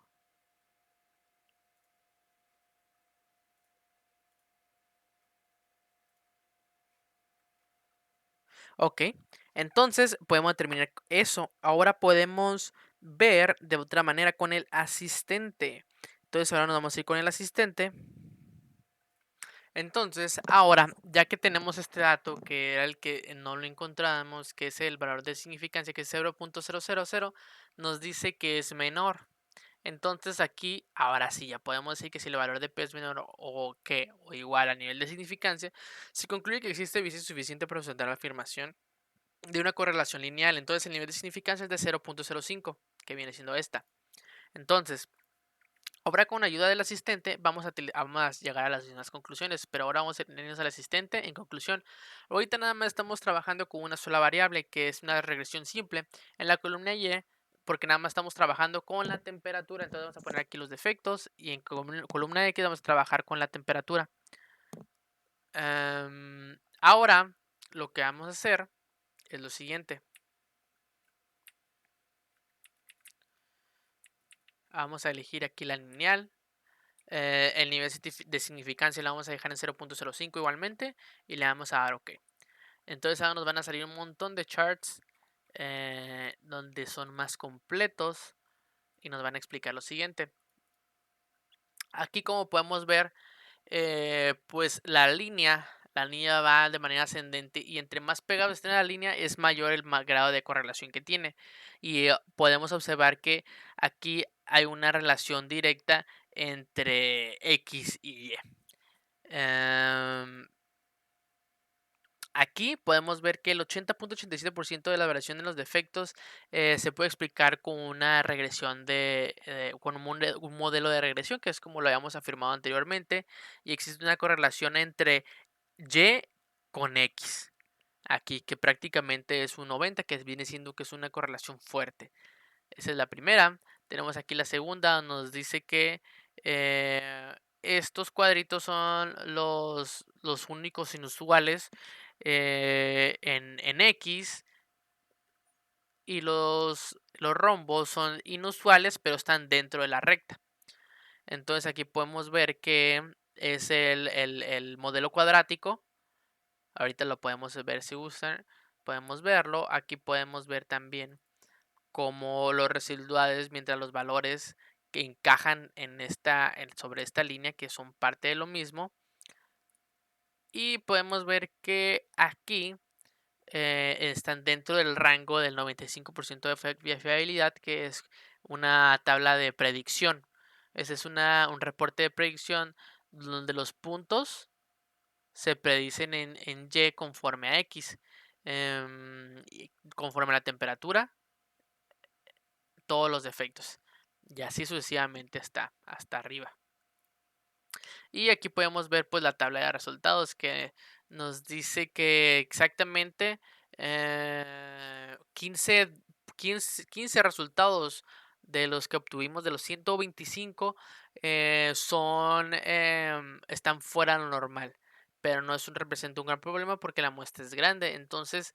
Ok, entonces podemos terminar eso. Ahora podemos ver de otra manera con el asistente. Entonces ahora nos vamos a ir con el asistente. Entonces, ahora, ya que tenemos este dato, que era el que no lo encontramos, que es el valor de significancia, que es 0.000, nos dice que es menor. Entonces aquí, ahora sí, ya podemos decir que si el valor de P es menor o que o igual a nivel de significancia, se concluye que existe evidencia suficiente para sustentar la afirmación de una correlación lineal. Entonces el nivel de significancia es de 0.05, que viene siendo esta. Entonces, ahora con ayuda del asistente vamos a llegar a las mismas conclusiones, pero ahora vamos a irnos al asistente. En conclusión, ahorita nada más estamos trabajando con una sola variable, que es una regresión simple. En la columna Y, porque nada más estamos trabajando con la temperatura, entonces vamos a poner aquí los defectos, y en columna X vamos a trabajar con la temperatura. Ahora, lo que vamos a hacer es lo siguiente. Vamos a elegir aquí la lineal. El nivel de significancia lo vamos a dejar en 0.05 igualmente y le vamos a dar OK. Entonces ahora nos van a salir un montón de charts donde son más completos y nos van a explicar lo siguiente. Aquí, como podemos ver, pues la línea va de manera ascendente, y entre más pegado esté en la línea es mayor el grado de correlación que tiene, y podemos observar que aquí hay una relación directa entre X y Y. Aquí podemos ver que el 80.87% de la variación en los defectos se puede explicar con una regresión con un modelo de regresión, que es como lo habíamos afirmado anteriormente, y existe una correlación entre Y con X. Aquí, que prácticamente es un 90, que viene siendo que es una correlación fuerte. Esa es la primera. Tenemos aquí la segunda, nos dice que estos cuadritos son los únicos inusuales en X, y los rombos son inusuales, pero están dentro de la recta. Entonces aquí podemos ver que es el modelo cuadrático. Ahorita lo podemos ver si gustan. Podemos verlo. Aquí podemos ver también como los residuales, mientras los valores que encajan sobre esta línea, que son parte de lo mismo. Y podemos ver que aquí están dentro del rango del 95% de fiabilidad, que es una tabla de predicción. Ese es un reporte de predicción donde los puntos se predicen en Y conforme a X, y conforme a la temperatura, todos los defectos, y así sucesivamente hasta arriba. Y aquí podemos ver pues la tabla de resultados, que nos dice que exactamente 15 resultados de los que obtuvimos de los 125 están fuera de lo normal, pero no representa un gran problema porque la muestra es grande. Entonces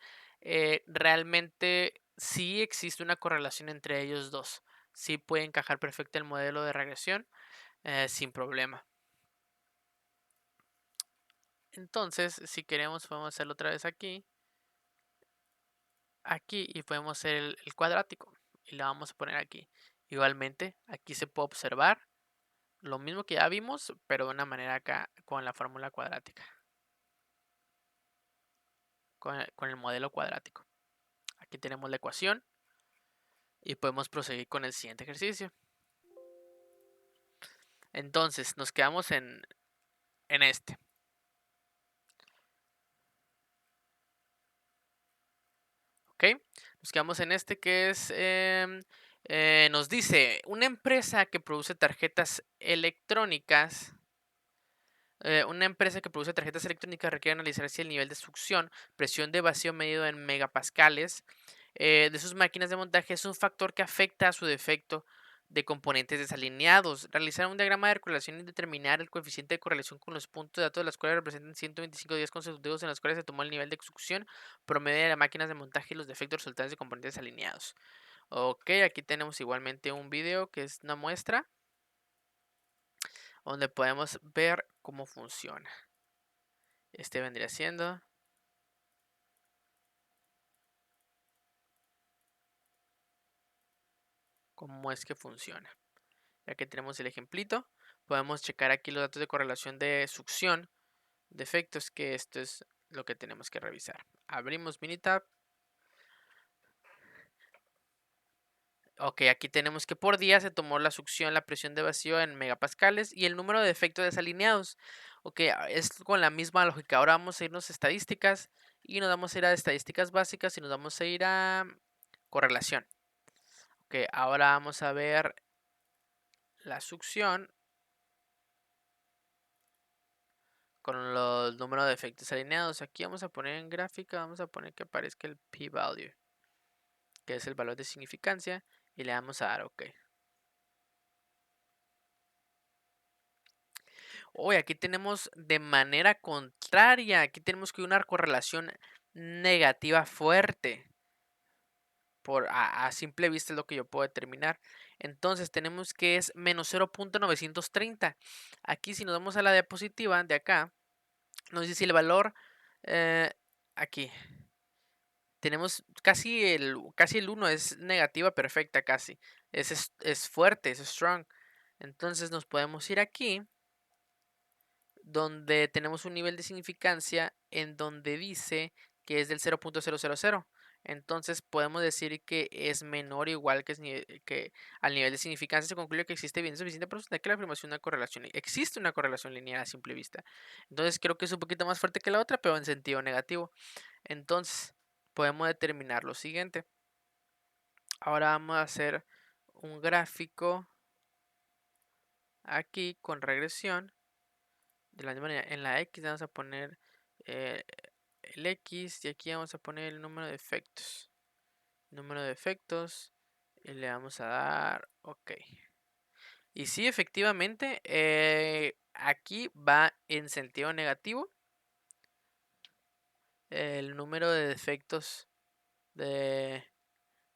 realmente sí existe una correlación entre ellos dos. Sí puede encajar perfecto el modelo de regresión sin problema. Entonces, si queremos, podemos hacerlo otra vez aquí, y podemos hacer el cuadrático y lo vamos a poner aquí. Igualmente, aquí se puede observar lo mismo que ya vimos, pero de una manera acá con la fórmula cuadrática, con el modelo cuadrático. Aquí tenemos la ecuación y podemos proseguir con el siguiente ejercicio. Entonces, nos quedamos en este. ¿Ok? Nos quedamos en este, que es Nos dice, una empresa que produce tarjetas electrónicas. Una empresa que produce tarjetas electrónicas requiere analizar si el nivel de succión, presión de vacío medido en megapascales de sus máquinas de montaje es un factor que afecta a su defecto de componentes desalineados. Realizar un diagrama de correlación y determinar el coeficiente de correlación con los puntos de datos de las cuales representan 125 días consecutivos en los cuales se tomó el nivel de succión promedio de las máquinas de montaje y los defectos resultantes de componentes desalineados. Ok, aquí tenemos igualmente un video que es una muestra donde podemos ver cómo funciona. Este vendría siendo cómo es que funciona. Ya que tenemos el ejemplito, podemos checar aquí los datos de correlación de succión, de efectos, que esto es lo que tenemos que revisar. Abrimos Minitab. Ok, aquí tenemos que por día se tomó la succión, la presión de vacío en megapascales y el número de efectos desalineados. Ok, es con la misma lógica. Ahora vamos a irnos a estadísticas y nos vamos a ir a estadísticas básicas y nos vamos a ir a correlación. Ok, ahora vamos a ver la succión con los números de efectos alineados. Aquí vamos a poner en gráfica, vamos a poner que aparezca el p-value, que es el valor de significancia, y le damos a dar OK. Hoy aquí tenemos de manera contraria, aquí tenemos que una correlación negativa fuerte. A simple vista es lo que yo puedo determinar. Entonces tenemos que es menos 0.930. Aquí si nos vamos a la diapositiva de acá, nos dice el valor aquí. Tenemos casi el 1 es negativa perfecta casi. Es fuerte, es strong. Entonces nos podemos ir aquí, donde tenemos un nivel de significancia en donde dice que es del 0.000. Entonces podemos decir que es menor o igual que al nivel de significancia. Se concluye que existe evidencia suficiente para sostener que la afirmación de una correlación. Existe una correlación lineal a simple vista. Entonces creo que es un poquito más fuerte que la otra, pero en sentido negativo. Entonces podemos determinar lo siguiente. Ahora vamos a hacer un gráfico aquí con regresión. De la misma manera, en la X vamos a poner eh, el X y aquí vamos a poner el número de efectos. Número de efectos y le vamos a dar OK. Y sí, efectivamente, aquí va en sentido negativo el número de defectos de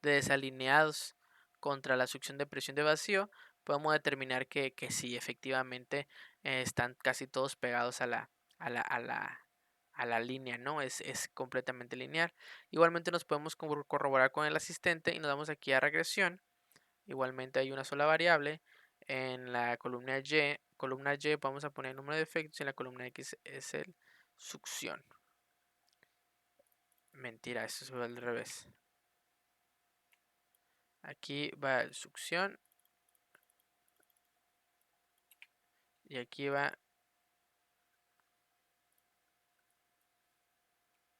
desalineados contra la succión de presión de vacío, podemos determinar que sí, efectivamente están casi todos pegados a la, a la, a la línea, ¿no? Es completamente lineal. Igualmente nos podemos corroborar con el asistente y nos damos aquí a regresión. Igualmente hay una sola variable. En la columna Y vamos a poner el número de efectos y en la columna X es el succión. Mentira, eso es al revés. Aquí va el succión. Y aquí va.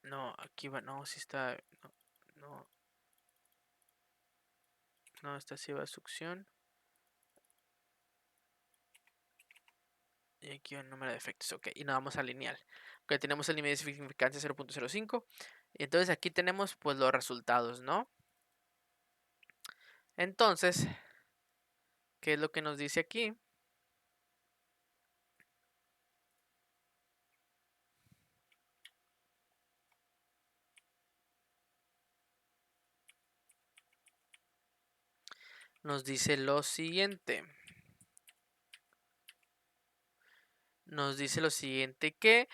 No, aquí va. No, si está. No, no. No, esta sí va succión. Y aquí va el número de efectos. Ok, y nos vamos a lineal. Ok, tenemos el nivel de significancia 0.05. Y entonces aquí tenemos pues los resultados, ¿no? Entonces, ¿qué es lo que nos dice aquí? Nos dice lo siguiente. Nos dice lo siguiente que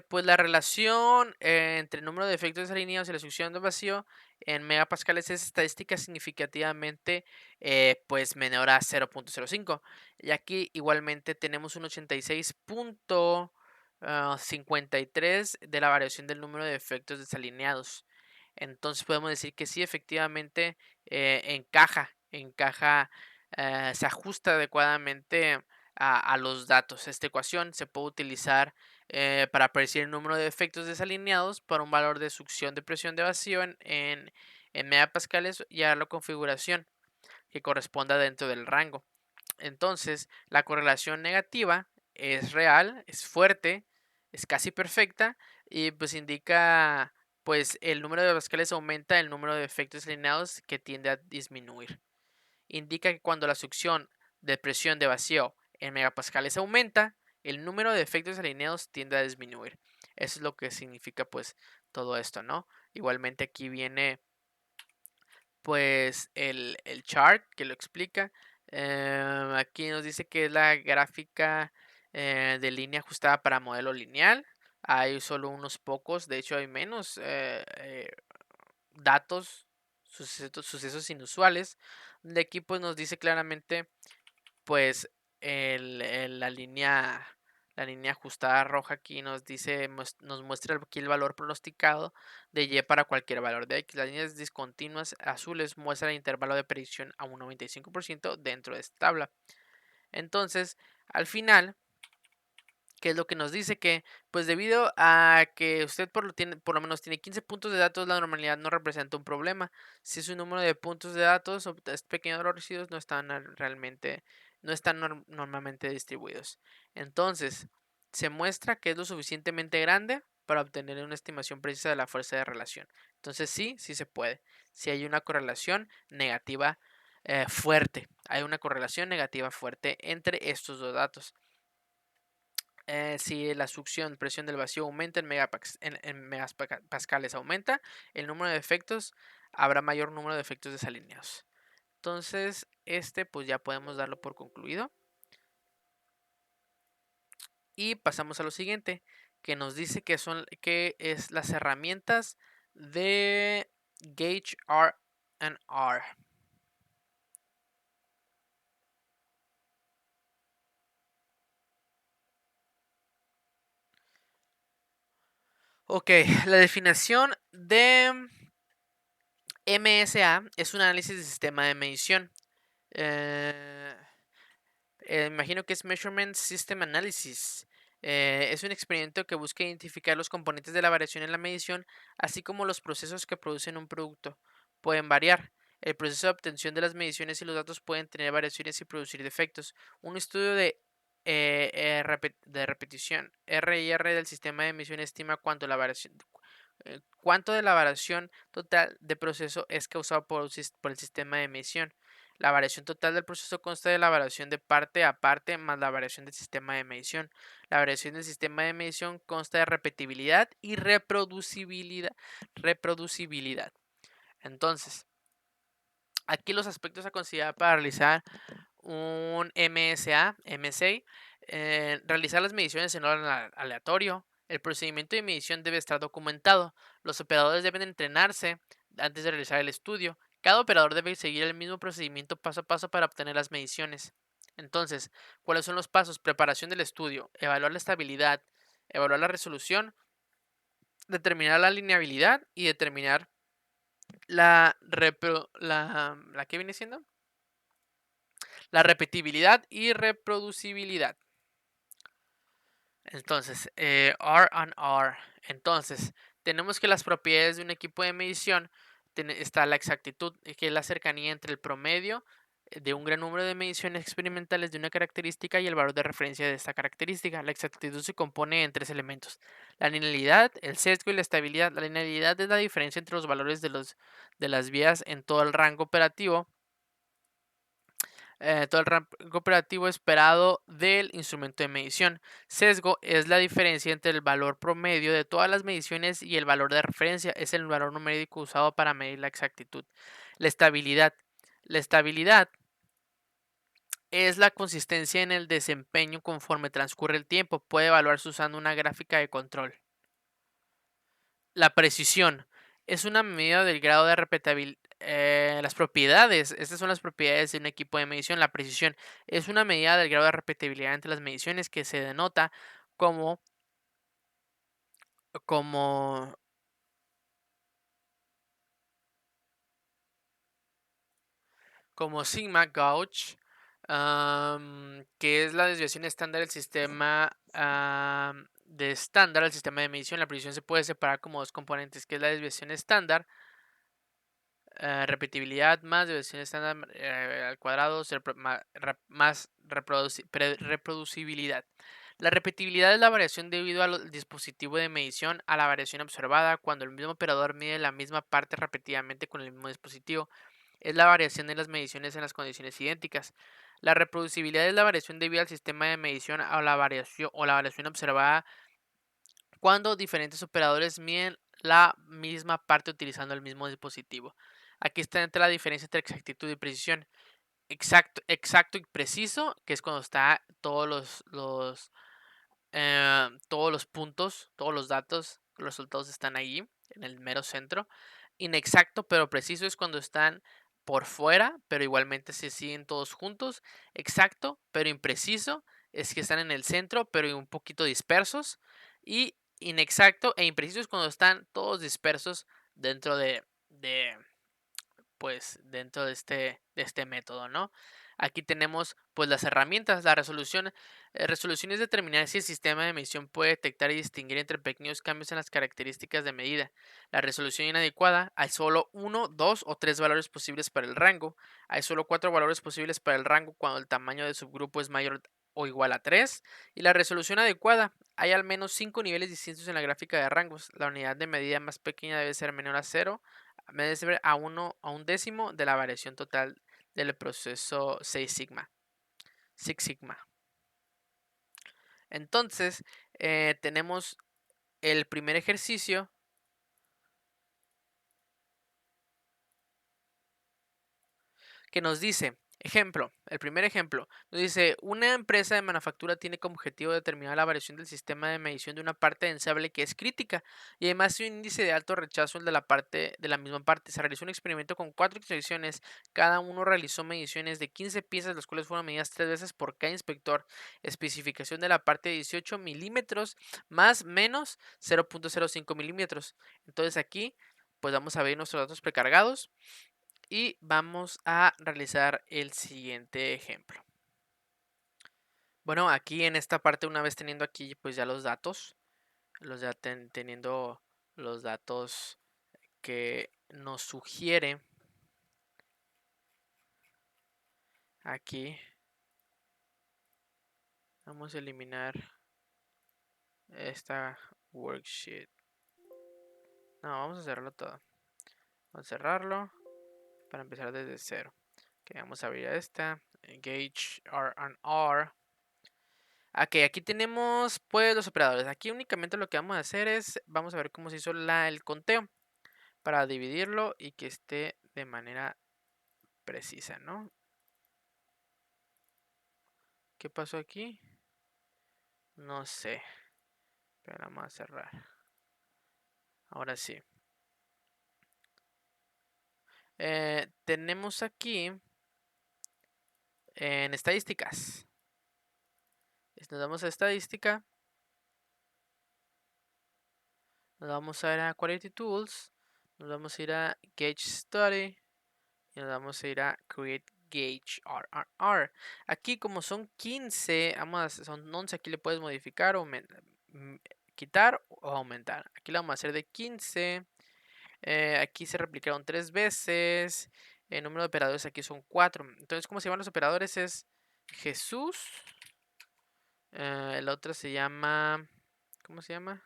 pues la relación entre el número de efectos desalineados y la succión de vacío en megapascales es estadística significativamente pues menor a 0.05 y aquí igualmente tenemos un 86.53 de la variación del número de efectos desalineados. Entonces podemos decir que sí, efectivamente se ajusta adecuadamente a los datos. Esta ecuación se puede utilizar para predecir el número de efectos desalineados para un valor de succión de presión de vacío en megapascales y a la configuración. que corresponda dentro del rango. Entonces, la correlación negativa es real, es fuerte, es casi perfecta y pues indica pues el número de pascales aumenta, el número de efectos alineados que tiende a disminuir. Indica que cuando la succión de presión de vacío en megapascales aumenta, el número de efectos alineados tiende a disminuir. Eso es lo que significa pues todo esto, ¿no? Igualmente aquí viene pues el chart que lo explica. Aquí nos dice que es la gráfica de línea ajustada para modelo lineal. Hay solo unos pocos, de hecho hay menos datos, sucesos inusuales. De aquí pues nos dice claramente pues la línea ajustada roja aquí nos dice, nos muestra aquí el valor pronosticado de Y para cualquier valor de X. Las líneas discontinuas azules muestran el intervalo de predicción a un 95% dentro de esta tabla. Entonces, al final, ¿qué es lo que nos dice? Que, pues debido a que usted por lo menos tiene 15 puntos de datos, la normalidad no representa un problema. Si su número de puntos de datos es pequeño, los residuos no están realmente, no están normalmente distribuidos. Entonces, se muestra que es lo suficientemente grande para obtener una estimación precisa de la fuerza de relación. Entonces, sí, sí se puede. Si hay una correlación negativa fuerte, hay una correlación negativa fuerte entre estos dos datos. Si la succión, presión del vacío aumenta en megapascales aumenta, el número de efectos, habrá mayor número de efectos desalineados. Entonces, pues ya podemos darlo por concluido. Y pasamos a lo siguiente, que nos dice que es las herramientas de Gauge R and R. Ok, la definición de MSA es un análisis de sistema de medición. Eh, Imagino que es Measurement System Analysis. Es un experimento que busca identificar los componentes de la variación en la medición, así como los procesos que producen un producto. Pueden variar. El proceso de obtención de las mediciones y los datos pueden tener variaciones y producir defectos. Un estudio de repetición RIR del sistema de medición estima cuánto de la variación total de proceso es causado por el sistema de medición. La variación total del proceso consta de la variación de parte a parte más la variación del sistema de medición. La variación del sistema de medición consta de repetibilidad y reproducibilidad. Entonces, aquí los aspectos a considerar para realizar un MSA, realizar las mediciones en orden aleatorio. El procedimiento de medición debe estar documentado. Los operadores deben entrenarse antes de realizar el estudio. Cada operador debe seguir el mismo procedimiento paso a paso para obtener las mediciones. Entonces, ¿cuáles son los pasos? Preparación del estudio, evaluar la estabilidad, evaluar la resolución, determinar la lineabilidad y determinar la ¿qué viene siendo? La repetibilidad y reproducibilidad. Entonces, R and R. Entonces, tenemos que las propiedades de un equipo de medición está la exactitud, que es la cercanía entre el promedio de un gran número de mediciones experimentales de una característica y el valor de referencia de esta característica. La exactitud se compone en tres elementos: la linealidad, el sesgo y la estabilidad. La linealidad es la diferencia entre los valores de las vías en todo el rango operativo todo el rango operativo esperado del instrumento de medición. Sesgo es la diferencia entre el valor promedio de todas las mediciones y el valor de referencia. Es el valor numérico usado para medir la exactitud. La estabilidad. La estabilidad es la consistencia en el desempeño conforme transcurre el tiempo. Puede evaluarse usando una gráfica de control. La precisión es una medida del grado de repetibilidad. Las propiedades, estas son las propiedades de un equipo de medición. La precisión es una medida del grado de repetibilidad entre las mediciones que se denota como, como, como sigma gauge, que es la desviación estándar del sistema de estándar al sistema de medición. La precisión se puede separar como dos componentes, que es la desviación estándar repetibilidad más desviación estándar al cuadrado más reproducibilidad. La repetibilidad es la variación debido al dispositivo de medición a la variación observada cuando el mismo operador mide la misma parte repetidamente con el mismo dispositivo. Es la variación de las mediciones en las condiciones idénticas. La reproducibilidad es la variación debida al sistema de medición o la variación observada cuando diferentes operadores miden la misma parte utilizando el mismo dispositivo. Aquí está entre la diferencia entre exactitud y precisión. Exacto y preciso, que es cuando está todos los puntos, todos los datos, los resultados están allí, en el mero centro. Inexacto pero preciso es cuando están por fuera, pero igualmente se siguen todos juntos. Exacto pero impreciso es que están en el centro, pero un poquito dispersos. Y inexacto e impreciso es cuando están todos dispersos dentro pues dentro de este método, ¿no? Aquí tenemos pues las herramientas, la resolución. Resolución es determinar si el sistema de medición puede detectar y distinguir entre pequeños cambios en las características de medida. La resolución inadecuada, hay solo uno, dos o tres valores posibles para el rango. Hay solo cuatro valores posibles para el rango cuando el tamaño del subgrupo es mayor o igual a 3. Y la resolución adecuada, hay al menos 5 niveles distintos en la gráfica de rangos. La unidad de medida más pequeña debe ser menor a 0 debe a un décimo de la variación total del proceso 6 sigma. Six Sigma. Entonces, tenemos el primer ejercicio que nos dice, ejemplo, el primer ejemplo, nos dice, una empresa de manufactura tiene como objetivo determinar la variación del sistema de medición de una parte de ensamble que es crítica y además un índice de alto rechazo el de la misma parte. Se realizó un experimento con 4 inspecciones, cada uno realizó mediciones de 15 piezas, las cuales fueron medidas 3 veces por cada inspector. Especificación de la parte de 18 milímetros más menos 0.05 milímetros. Entonces aquí, pues vamos a ver nuestros datos precargados. Y vamos a realizar el siguiente ejemplo. Bueno, aquí en esta parte, una vez teniendo aquí pues ya los datos, teniendo los datos que nos sugiere aquí, vamos a eliminar esta worksheet. No, vamos a cerrarlo todo. Vamos a cerrarlo para empezar desde cero. Ok, vamos a abrir esta, Engage R&R. Ok, aquí tenemos pues los operadores. Aquí únicamente lo que vamos a hacer es, vamos a ver cómo se hizo el conteo para dividirlo y que esté de manera precisa, ¿no? ¿Qué pasó aquí? No sé, pero vamos a cerrar. Ahora sí. Tenemos aquí en estadísticas. Nos damos a estadística. Nos vamos a ir a Quality Tools. Nos vamos a ir a Gauge Study. Y nos vamos a ir a Create Gauge RRR. Aquí como son 15, son 11, aquí le puedes modificar o quitar o aumentar. Aquí lo vamos a hacer de 15. Aquí se replicaron 3 veces. El número de operadores aquí son 4. Entonces, ¿cómo se llaman los operadores? Es Jesús. El otro se llama... ¿Cómo se llama?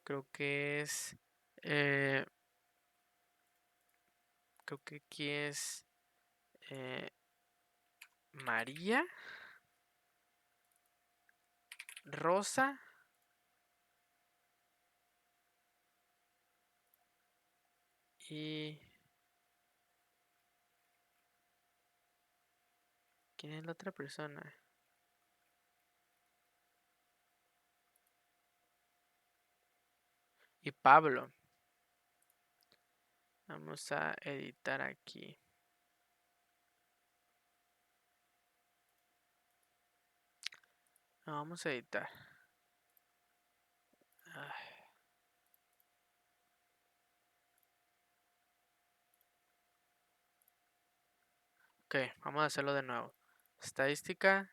Creo que es... creo que aquí es... María. Rosa. Y... ¿Quién es la otra persona? Y Pablo. Vamos a editar aquí. No, vamos a editar. Ok, vamos a hacerlo de nuevo. Estadística,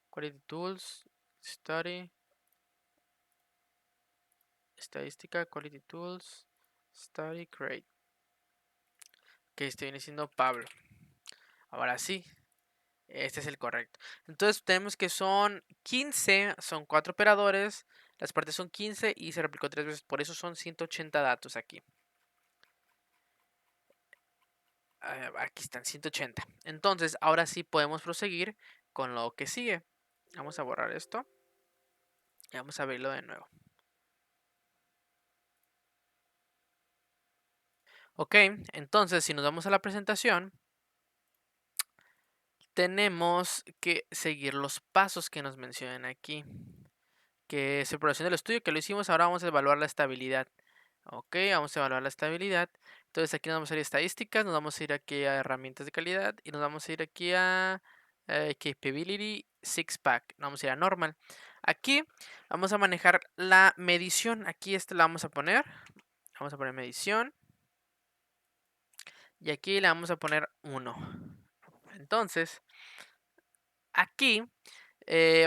Quality Tools, Study. Estadística, Quality Tools, Study, Create. que este viene siendo Pablo. Ahora sí, este es el correcto. Entonces tenemos que son 15, son 4 operadores, las partes son 15 y se replicó 3 veces, por eso son 180 datos aquí. Aquí están 180. Entonces, ahora sí podemos proseguir con lo que sigue. Vamos a borrar esto y vamos a abrirlo de nuevo. Ok, entonces si nos vamos a la presentación, tenemos que seguir los pasos que nos mencionan aquí, que es exploración del estudio, que lo hicimos. Ahora vamos a evaluar la estabilidad. Ok, vamos a evaluar la estabilidad. Entonces aquí nos vamos a ir a estadísticas, nos vamos a ir aquí a herramientas de calidad y nos vamos a ir aquí a Capability Six Pack. Vamos a ir a Normal. Aquí vamos a manejar la medición. Aquí la vamos a poner. Vamos a poner medición. Y aquí le vamos a poner 1. Entonces, aquí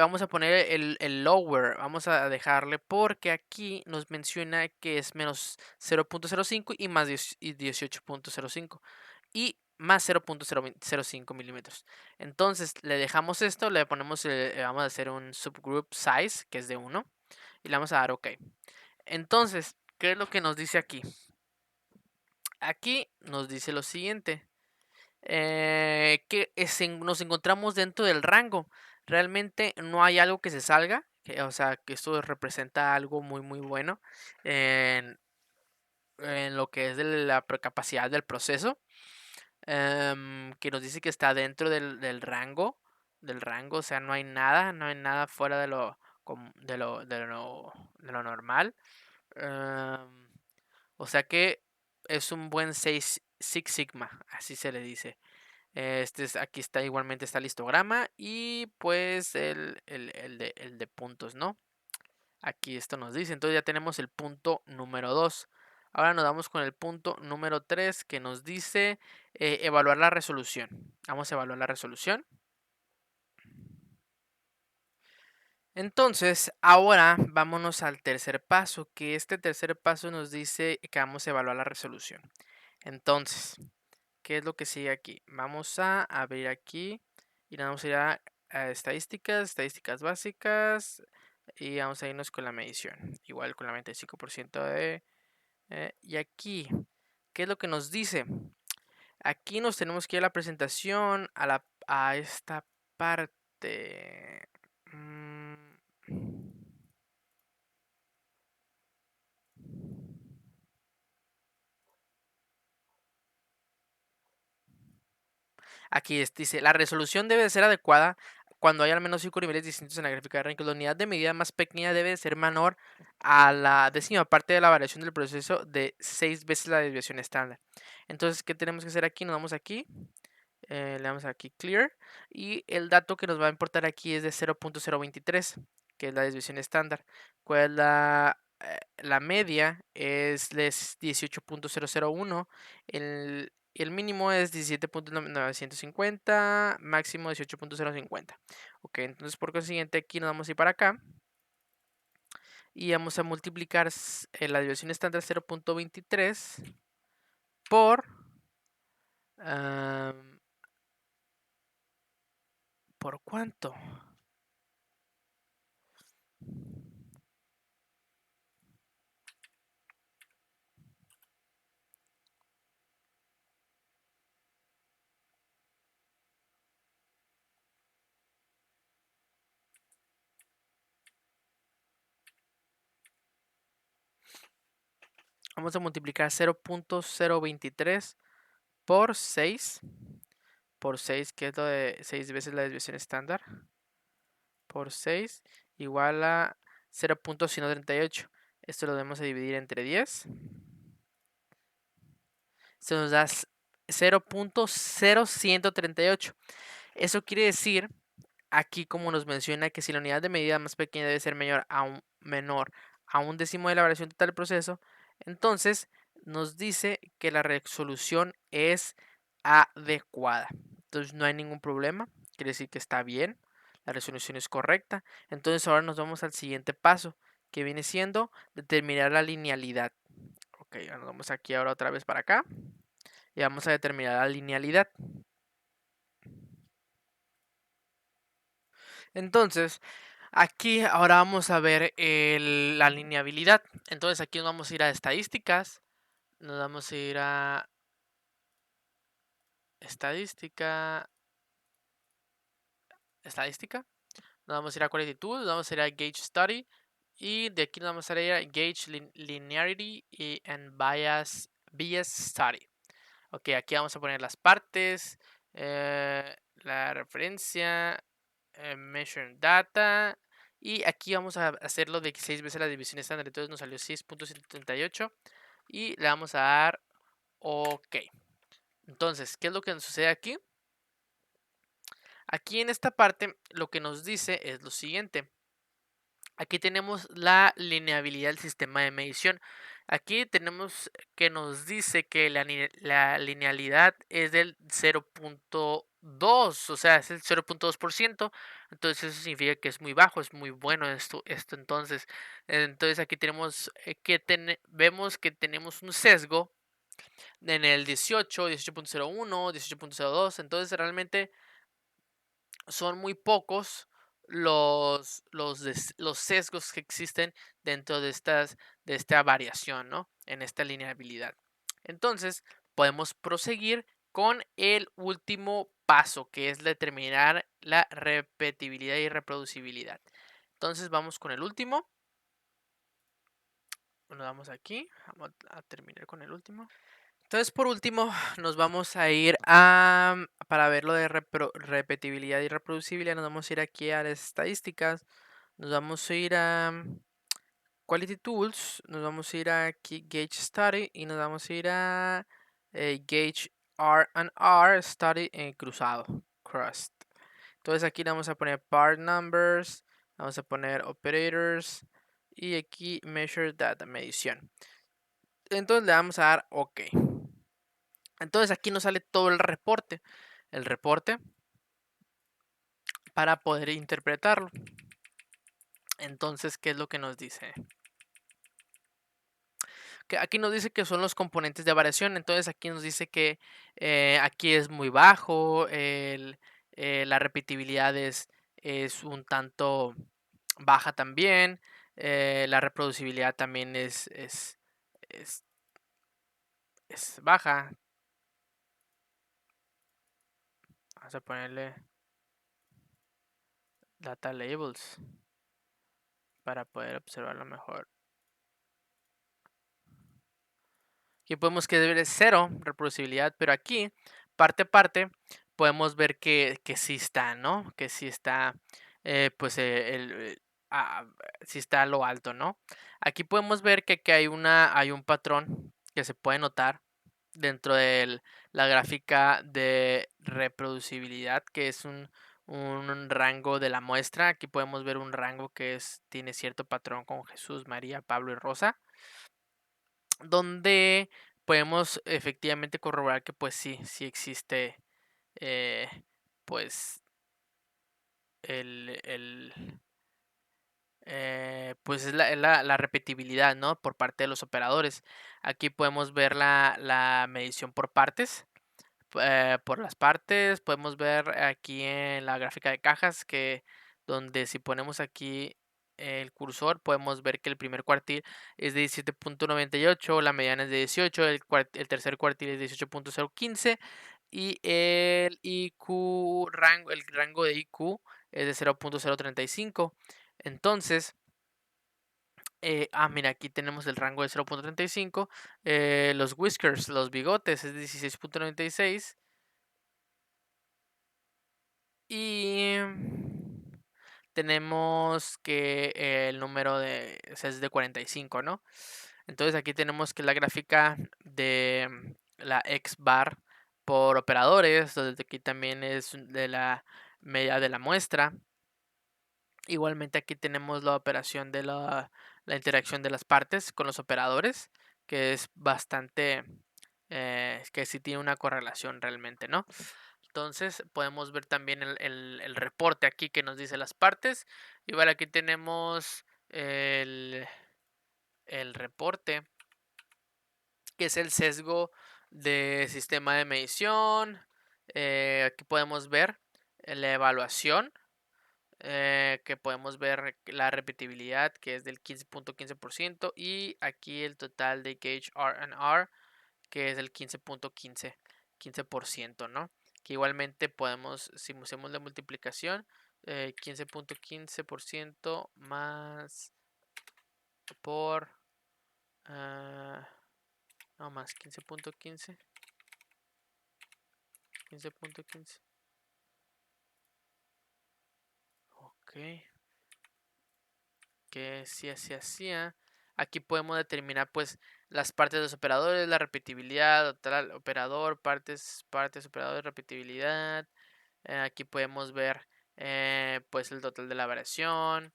vamos a poner el lower, vamos a dejarle porque aquí nos menciona que es menos 0.05 y más 18.05 y más 0.005 milímetros. Entonces le dejamos esto, le ponemos, vamos a hacer un subgroup size que es de 1 y le vamos a dar OK. Entonces, ¿qué es lo que nos dice aquí? Aquí nos dice lo siguiente. Nos encontramos dentro del rango. Realmente no hay algo que se salga, o sea, que esto representa algo muy, muy bueno en, en lo que es de la capacidad del proceso, que nos dice que está dentro del rango, o sea, no hay nada fuera de lo normal. em, o sea que es un buen Six Sigma, así se le dice. Aquí está igualmente está el histograma y pues el de puntos, ¿no? Aquí esto nos dice, entonces ya tenemos el punto número 2. Ahora nos vamos con el punto número 3 que nos dice evaluar la resolución. Vamos a evaluar la resolución. Entonces, ahora vámonos al tercer paso, que este tercer paso nos dice que vamos a evaluar la resolución. Entonces, ¿qué es lo que sigue aquí? Vamos a abrir aquí y nos vamos a ir a estadísticas básicas y vamos a irnos con la medición. Igual con la 95% de... y aquí, ¿qué es lo que nos dice? Aquí nos tenemos que ir a la presentación, a esta parte. Mm, Aquí dice, la resolución debe de ser adecuada cuando hay al menos 5 niveles distintos en la gráfica de ranking. La unidad de medida más pequeña debe de ser menor a la décima parte de la variación del proceso de 6 veces la desviación estándar. Entonces, ¿qué tenemos que hacer aquí? Nos vamos aquí, le damos aquí Clear y el dato que nos va a importar aquí es de 0.023, que es la desviación estándar. ¿Cuál es la media? Es de 18.001. El mínimo es 17.950, máximo 18.050. Ok, entonces por consiguiente aquí nos vamos a ir para acá y vamos a multiplicar la desviación estándar 0.23 por... ¿por cuánto? Vamos a multiplicar 0.023 por 6, que es lo de 6 veces la desviación estándar, por 6, igual a 0.138. Esto lo debemos a dividir entre 10. Se nos da 0.0138. Eso quiere decir, aquí como nos menciona, que si la unidad de medida más pequeña debe ser menor a un décimo de la variación total del proceso, entonces nos dice que la resolución es adecuada. Entonces no hay ningún problema, quiere decir que está bien, la resolución es correcta. Entonces ahora nos vamos al siguiente paso, que viene siendo determinar la linealidad. Ok, nos vamos aquí ahora otra vez para acá y vamos a determinar la linealidad. Entonces, aquí ahora vamos a ver la lineabilidad. Entonces aquí nos vamos a ir a estadísticas, nos vamos a ir a estadística, nos vamos a ir a Quality Tools, nos vamos a ir a Gauge Study y de aquí nos vamos a ir a Gauge Linearity and Bias Study. Ok, aquí vamos a poner las partes, la referencia, measure data. Y aquí vamos a hacerlo de 6 veces la división estándar. Entonces nos salió 6.78. Y le vamos a dar OK. Entonces, ¿qué es lo que nos sucede aquí? Aquí en esta parte lo que nos dice es lo siguiente. Aquí tenemos la lineabilidad del sistema de medición. Aquí tenemos que nos dice que la linealidad es del 0.2, o sea, es el 0.2%. Entonces eso significa que es muy bajo, es muy bueno esto entonces aquí tenemos vemos que tenemos un sesgo en el 18, 18.01, 18.02. Entonces realmente son muy pocos los sesgos que existen dentro de esta variación, ¿no? En esta linealidad. Entonces, podemos proseguir con el último paso, que es determinar la repetibilidad y reproducibilidad. Entonces, vamos con el último. Nos vamos aquí. Vamos a terminar con el último. Entonces, por último, nos vamos a ir para ver lo de repetibilidad y reproducibilidad, nos vamos a ir aquí a las estadísticas, nos vamos a ir a Quality Tools, nos vamos a ir aquí Gauge Study y nos vamos a ir a Gauge R&R Study cruzado, Crust. Entonces aquí le vamos a poner part numbers, vamos a poner operators y aquí measure data, medición. Entonces le vamos a dar OK. Entonces aquí nos sale todo el reporte para poder interpretarlo. Entonces, ¿qué es lo que nos dice? Que aquí nos dice que son los componentes de variación. Entonces aquí nos dice que aquí es muy bajo, la repetibilidad es un tanto baja también, la reproducibilidad también es, es baja. Vamos a ponerle data labels para poder observarlo mejor. Aquí podemos que debe de 0 reproducibilidad, pero aquí, parte a parte, podemos ver que sí está, ¿no? Que sí está, pues, sí está a lo alto, ¿no? Aquí podemos ver que hay un patrón que se puede notar dentro de la gráfica de reproducibilidad, que es un rango de la muestra. Aquí podemos ver un rango que tiene cierto patrón con Jesús, María, Pablo y Rosa, donde podemos efectivamente corroborar que pues sí existe eh, pues el pues es la repetibilidad, ¿no? Por parte de los operadores. Aquí podemos ver la medición por partes. Por las partes podemos ver aquí en la gráfica de cajas que donde si ponemos aquí el cursor podemos ver que el primer cuartil es de 17.98, la mediana es de 18, el tercer cuartil es de 18.015 y el rango de IQ es de 0.035. Entonces, mira, aquí tenemos el rango de 0.35, los whiskers, los bigotes es 16.96. Y tenemos que el número o sea, es de 45, ¿no? Entonces aquí tenemos que la gráfica de la X bar por operadores, donde aquí también es de la media de la muestra. Igualmente aquí tenemos la operación de la interacción de las partes con los operadores, que es bastante, que sí tiene una correlación realmente, ¿no? Entonces podemos ver también el reporte aquí que nos dice las partes. Igual aquí tenemos el reporte, que es el sesgo de sistema de medición. Aquí podemos ver la evaluación, que podemos ver la repetibilidad, que es del 15.15%, y aquí el total de gauge R&R, que es del 15.15%, ¿no? Que igualmente podemos, si hacemos la multiplicación, 15.15% más por, no más 15.15, 15.15, ok, que si así hacía. Aquí podemos determinar pues las partes de los operadores, la repetibilidad, total operador, partes, operadores, repetibilidad. Aquí podemos ver pues el total de la variación.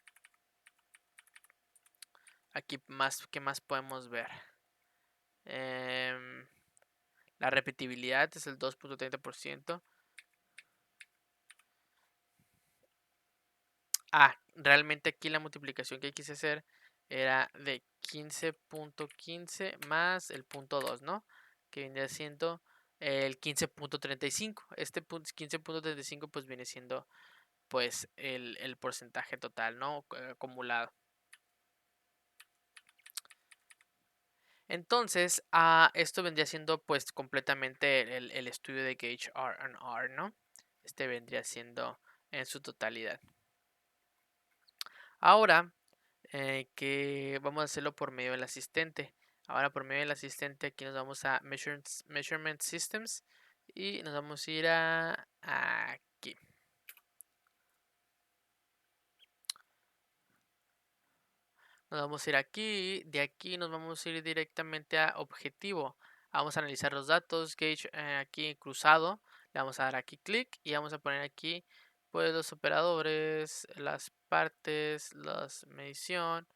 Aquí más, ¿qué más podemos ver? Em, la repetibilidad es el 2.30%. Realmente aquí la multiplicación que quise hacer era de 15.15 más el punto 2, ¿no? Que viene siendo el 15.35. Este 15.35 pues viene siendo pues el porcentaje total, ¿no? Acumulado. Entonces, esto vendría siendo pues completamente el estudio de Gauge R&R, ¿no? Este vendría siendo en su totalidad. Ahora, que vamos a hacerlo por medio del asistente. Ahora por medio del asistente aquí nos vamos a Measurement Systems y nos vamos a ir a aquí. Nos vamos a ir aquí, de aquí nos vamos a ir directamente a objetivo. Vamos a analizar los datos, gauge aquí cruzado. Le vamos a dar aquí clic y vamos a poner aquí pues los operadores, las partes, las medición.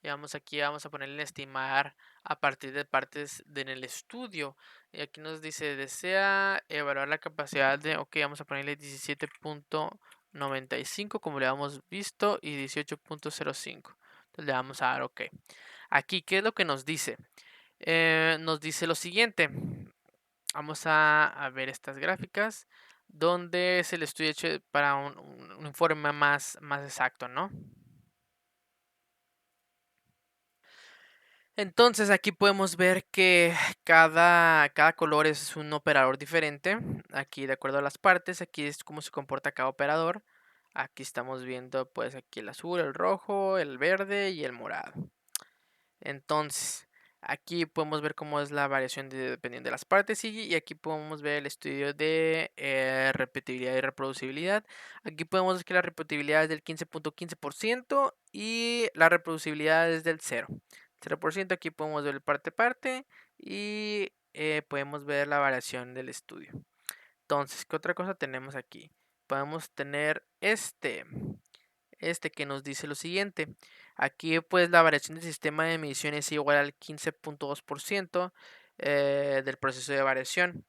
Y vamos aquí, vamos a ponerle estimar a partir de partes en el estudio. Y aquí nos dice, desea evaluar la capacidad de, ok, vamos a ponerle 17.95 como le hemos visto y 18.05. Entonces le vamos a dar ok. Aquí, ¿qué es lo que nos dice? Nos dice lo siguiente. Vamos a ver estas gráficas donde es el estudio hecho para un informe más exacto, ¿no? Entonces aquí podemos ver que cada color es un operador diferente. Aquí de acuerdo a las partes, aquí es cómo se comporta cada operador. Aquí estamos viendo pues aquí el azul, el rojo, el verde y el morado. Entonces, aquí podemos ver cómo es la variación dependiendo de las partes y aquí podemos ver el estudio de repetibilidad y reproducibilidad. Aquí podemos ver que la repetibilidad es del 15.15% y la reproducibilidad es del 0%. Aquí podemos ver el parte a parte y podemos ver la variación del estudio. Entonces, ¿qué otra cosa tenemos aquí? Podemos tener que nos dice lo siguiente. Aquí pues la variación del sistema de medición es igual al 15.2% del proceso de variación.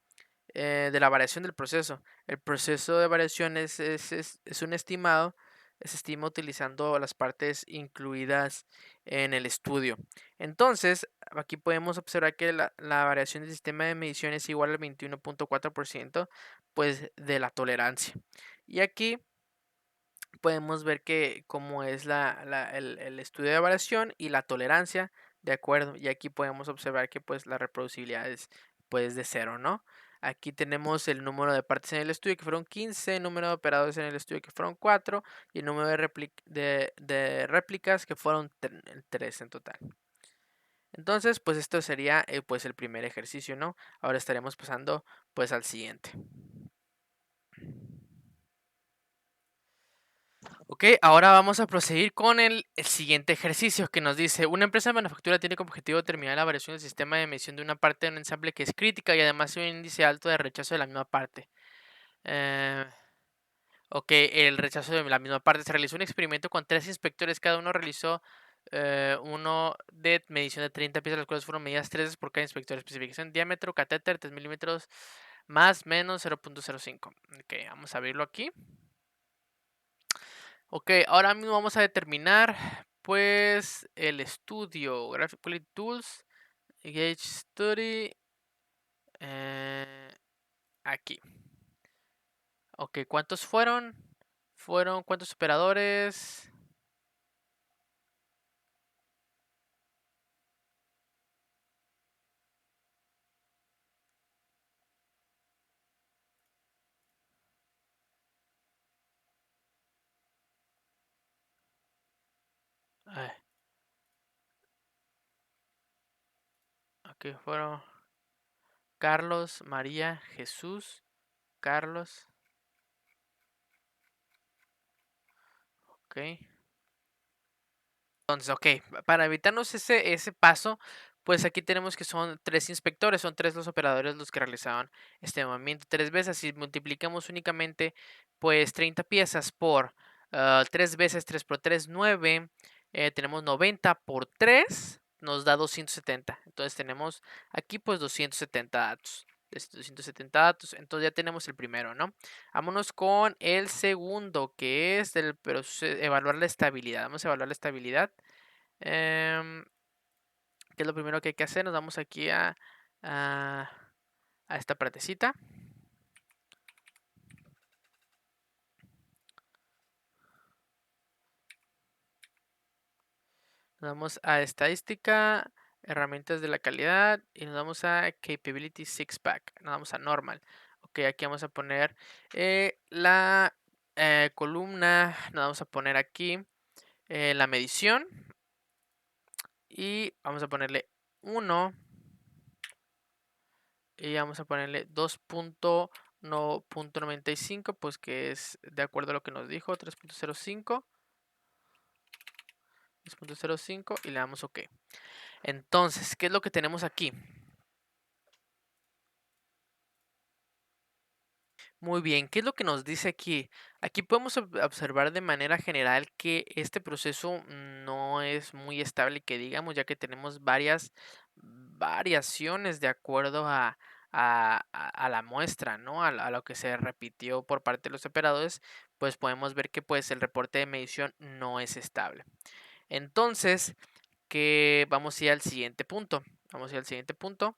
De la variación del proceso. El proceso de variación es un estimado, se estima utilizando las partes incluidas en el estudio. Entonces, aquí podemos observar que la variación del sistema de medición es igual al 21.4% pues de la tolerancia. Y aquí podemos ver que cómo es el estudio de variación y la tolerancia, de acuerdo, y aquí podemos observar que pues la reproducibilidad es pues de 0, ¿no? Aquí tenemos el número de partes en el estudio que fueron 15, el número de operadores en el estudio que fueron 4 y el número de réplicas que fueron 3 en total. Entonces, pues esto sería pues el primer ejercicio, ¿no? Ahora estaremos pasando pues al siguiente. Ok, ahora vamos a proseguir con el siguiente ejercicio que nos dice, una empresa de manufactura tiene como objetivo determinar la variación del sistema de medición de una parte de un ensamble que es crítica y además un índice alto de rechazo de la misma parte. Eh, ok, el rechazo de la misma parte. Se realizó un experimento con 3 inspectores, cada uno realizó uno de medición de 30 piezas, las cuales fueron medidas 3 por cada inspector. Especificación, diámetro, catéter, 3 milímetros, más menos 0.05. Ok, vamos a abrirlo aquí. Ok, ahora mismo vamos a determinar pues el estudio Graphic Quality Tools, Gauge Study, Aquí. Ok, ¿cuántos fueron? ¿Cuántos operadores? Ay, aquí fueron Carlos, María, Jesús, Carlos. Ok. Entonces, ok, para evitarnos ese paso, pues aquí tenemos que son tres inspectores, son tres los operadores los que realizaban este movimiento tres veces. Si multiplicamos únicamente, pues 30 piezas por 3 veces 3 por 3 9, tenemos 90 por 3, nos da 270. Entonces tenemos aquí pues 270 datos. 270 datos, entonces ya tenemos el primero, ¿no? Vámonos con el segundo, que es evaluar la estabilidad. Vamos a evaluar la estabilidad. Em, ¿Qué es lo primero que hay que hacer? Nos vamos aquí a, a esta partecita. Nos vamos a estadística, herramientas de la calidad y nos vamos a Capability Six Pack. Nos vamos a Normal. Ok, aquí vamos a poner la columna, nos vamos a poner aquí la medición y vamos a ponerle 1 y vamos a ponerle 2.95, pues que es de acuerdo a lo que nos dijo, 3.05. 3.05 y le damos OK. Entonces, ¿qué es lo que tenemos aquí? Muy bien, ¿qué es lo que nos dice aquí? Aquí podemos observar de manera general que este proceso no es muy estable, que digamos, ya que tenemos varias variaciones de acuerdo a la muestra, ¿no? A lo que se repitió por parte de los operadores, pues podemos ver que pues el reporte de medición no es estable. Entonces, que vamos a ir al siguiente punto. Vamos a ir al siguiente punto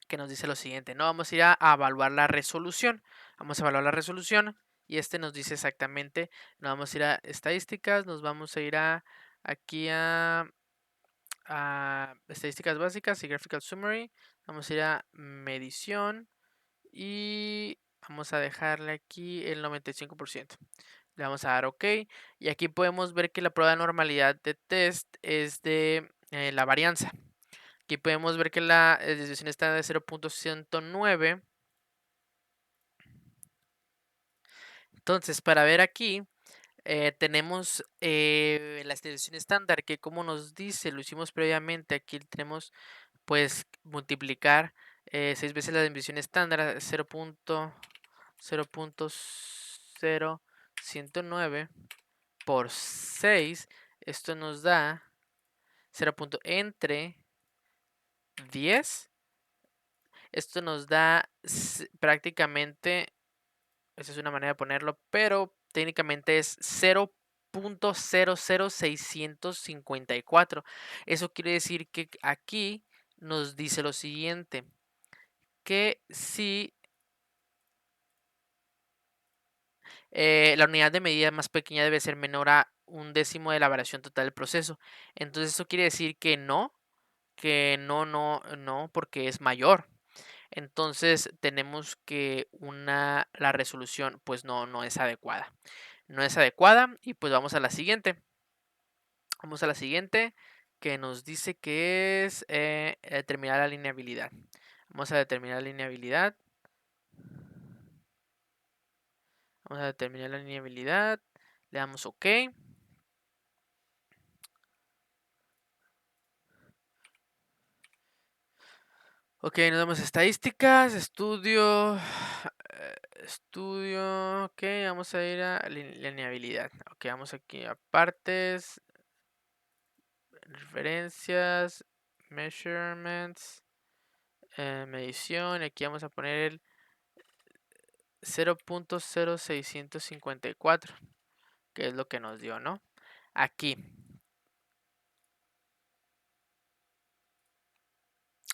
que nos dice lo siguiente, ¿no? Vamos a ir a evaluar la resolución. Vamos a evaluar la resolución y este nos dice exactamente, nos vamos a ir a estadísticas, nos vamos a ir aquí a estadísticas básicas y graphical summary. Vamos a ir a medición y vamos a dejarle aquí el 95%. Le vamos a dar OK y aquí podemos ver que la prueba de normalidad de test es de la varianza. Aquí podemos ver que la desviación está de 0.109. Entonces, para ver aquí, tenemos la desviación estándar, que como nos dice, lo hicimos previamente. Aquí tenemos, pues, multiplicar 6 veces la desviación estándar, 0.0109 por 6. Esto nos da 0. Entre 10. Esto nos da prácticamente, esa es una manera de ponerlo, pero técnicamente es 0.00654. Eso quiere decir que aquí nos dice lo siguiente, que si la unidad de medida más pequeña debe ser menor a un décimo de la variación total del proceso. Entonces eso quiere decir que no, porque es mayor. Entonces tenemos que la resolución pues no es adecuada. No es adecuada y pues vamos a la siguiente. Vamos a la siguiente que nos dice que es determinar la lineabilidad. Vamos a determinar la lineabilidad. Vamos a determinar la lineabilidad. Le damos OK. Ok, nos damos estadísticas, estudio, ok, vamos a ir a lineabilidad. Ok, vamos aquí a partes, referencias, measurements, medición, aquí vamos a poner el 0.0654, que es lo que nos dio, ¿no? Aquí.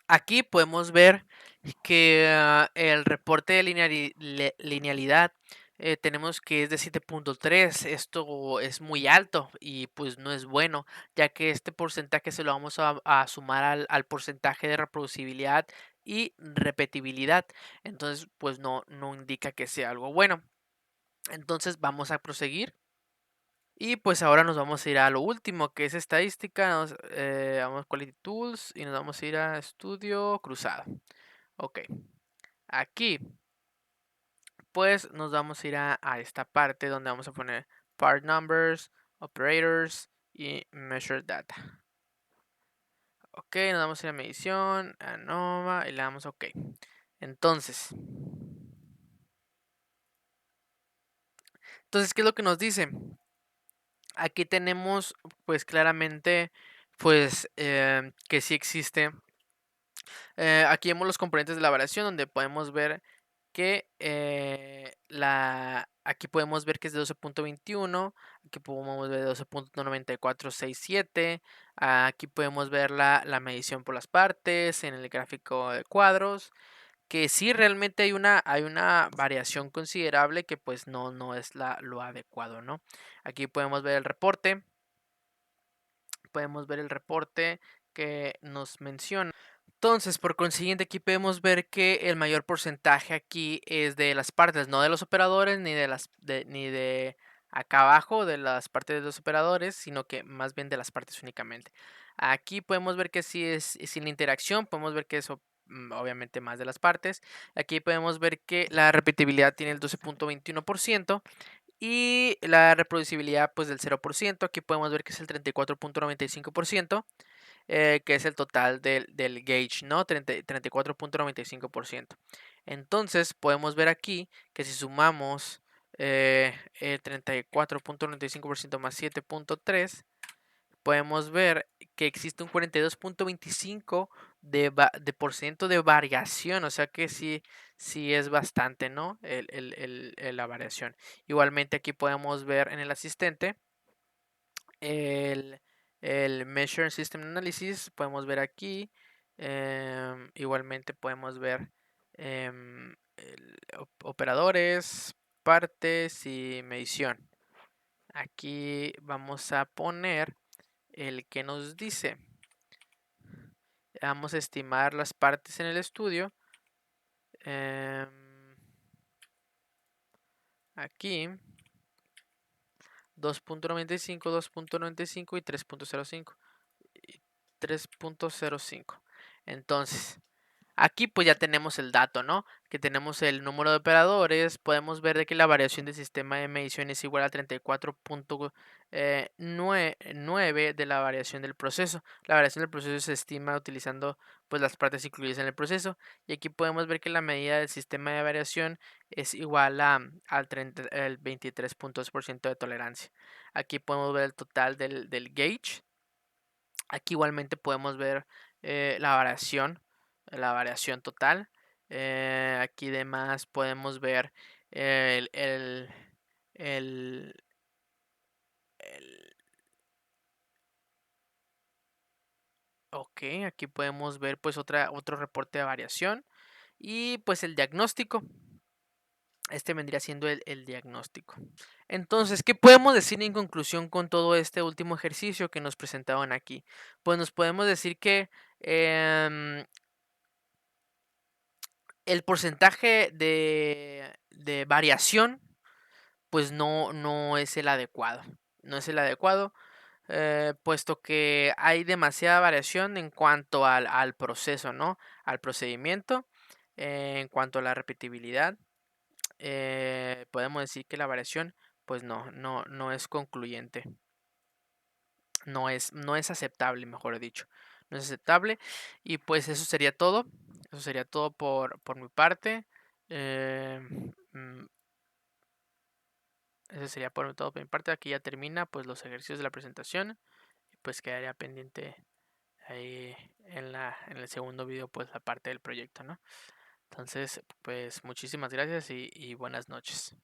Aquí podemos ver que el reporte de linealidad tenemos que es de 7.3. Esto es muy alto y pues no es bueno, ya que este porcentaje se lo vamos a sumar al porcentaje de reproducibilidad y repetibilidad. Entonces, pues no indica que sea algo bueno. Entonces vamos a proseguir. Y pues ahora nos vamos a ir a lo último, que es estadística. Vamos a Quality Tools y nos vamos a ir a estudio cruzado. Ok, aquí pues nos vamos a ir a esta parte donde vamos a poner part numbers, operators y measure data. Ok, nos vamos a ir a medición, ANOVA y le damos OK. Entonces, ¿qué es lo que nos dice? Aquí tenemos pues claramente pues que sí existe. Aquí vemos los componentes de la variación donde podemos ver que aquí podemos ver que es de 12.21, aquí podemos ver 12.9467, aquí podemos ver la medición por las partes en el gráfico de cuadros, que sí realmente hay una variación considerable que pues no es lo adecuado, ¿no? Aquí podemos ver el reporte que nos menciona. Entonces, por consiguiente, aquí podemos ver que el mayor porcentaje aquí es de las partes, no de los operadores, ni de acá abajo de las partes de los operadores, sino que más bien de las partes únicamente. Aquí podemos ver que si es sin interacción, podemos ver que eso obviamente más de las partes. Aquí podemos ver que la repetibilidad tiene el 12.21% y la reproducibilidad pues del 0%. Aquí podemos ver que es el 34.95%. Que es el total del gauge, ¿no? 34.95%. Entonces podemos ver aquí que si sumamos el 34.95% más 7.3, podemos ver que existe un 42.25 de por ciento de variación, o sea que sí es bastante, ¿no? La variación. Igualmente aquí podemos ver en el asistente el, el Measure System Analysis, podemos ver aquí. Igualmente podemos ver operadores, partes y medición. Aquí vamos a poner el que nos dice. Vamos a estimar las partes en el estudio. Aquí 2.95, 2.95 y 3.05. 3.05. Entonces, aquí pues ya tenemos el dato, ¿no? Que tenemos el número de operadores. Podemos ver de que la variación del sistema de medición es igual a 34.9 de la variación del proceso. La variación del proceso se estima utilizando pues las partes incluidas en el proceso. Y aquí podemos ver que la medida del sistema de variación es igual al 23.2% de tolerancia. Aquí podemos ver el total del gauge. Aquí igualmente podemos ver la variación total. Aquí además podemos ver el, el, el, el- ok, aquí podemos ver pues otro reporte de variación y pues el diagnóstico. Este vendría siendo el diagnóstico. Entonces, ¿qué podemos decir en conclusión con todo este último ejercicio que nos presentaban aquí? Pues nos podemos decir que el porcentaje de variación, pues no es el adecuado. No es el adecuado, puesto que hay demasiada variación en cuanto al proceso, ¿no? Al procedimiento, en cuanto a la repetibilidad. Podemos decir que la variación, pues no es concluyente. No es aceptable, mejor dicho. No es aceptable. Y pues eso sería todo. Eso sería todo por mi parte. Eh, mm, Eso sería todo por mi parte. Aquí ya termina pues los ejercicios de la presentación. Y pues quedaría pendiente ahí en el segundo video pues la parte del proyecto, ¿no? Entonces, pues muchísimas gracias y buenas noches.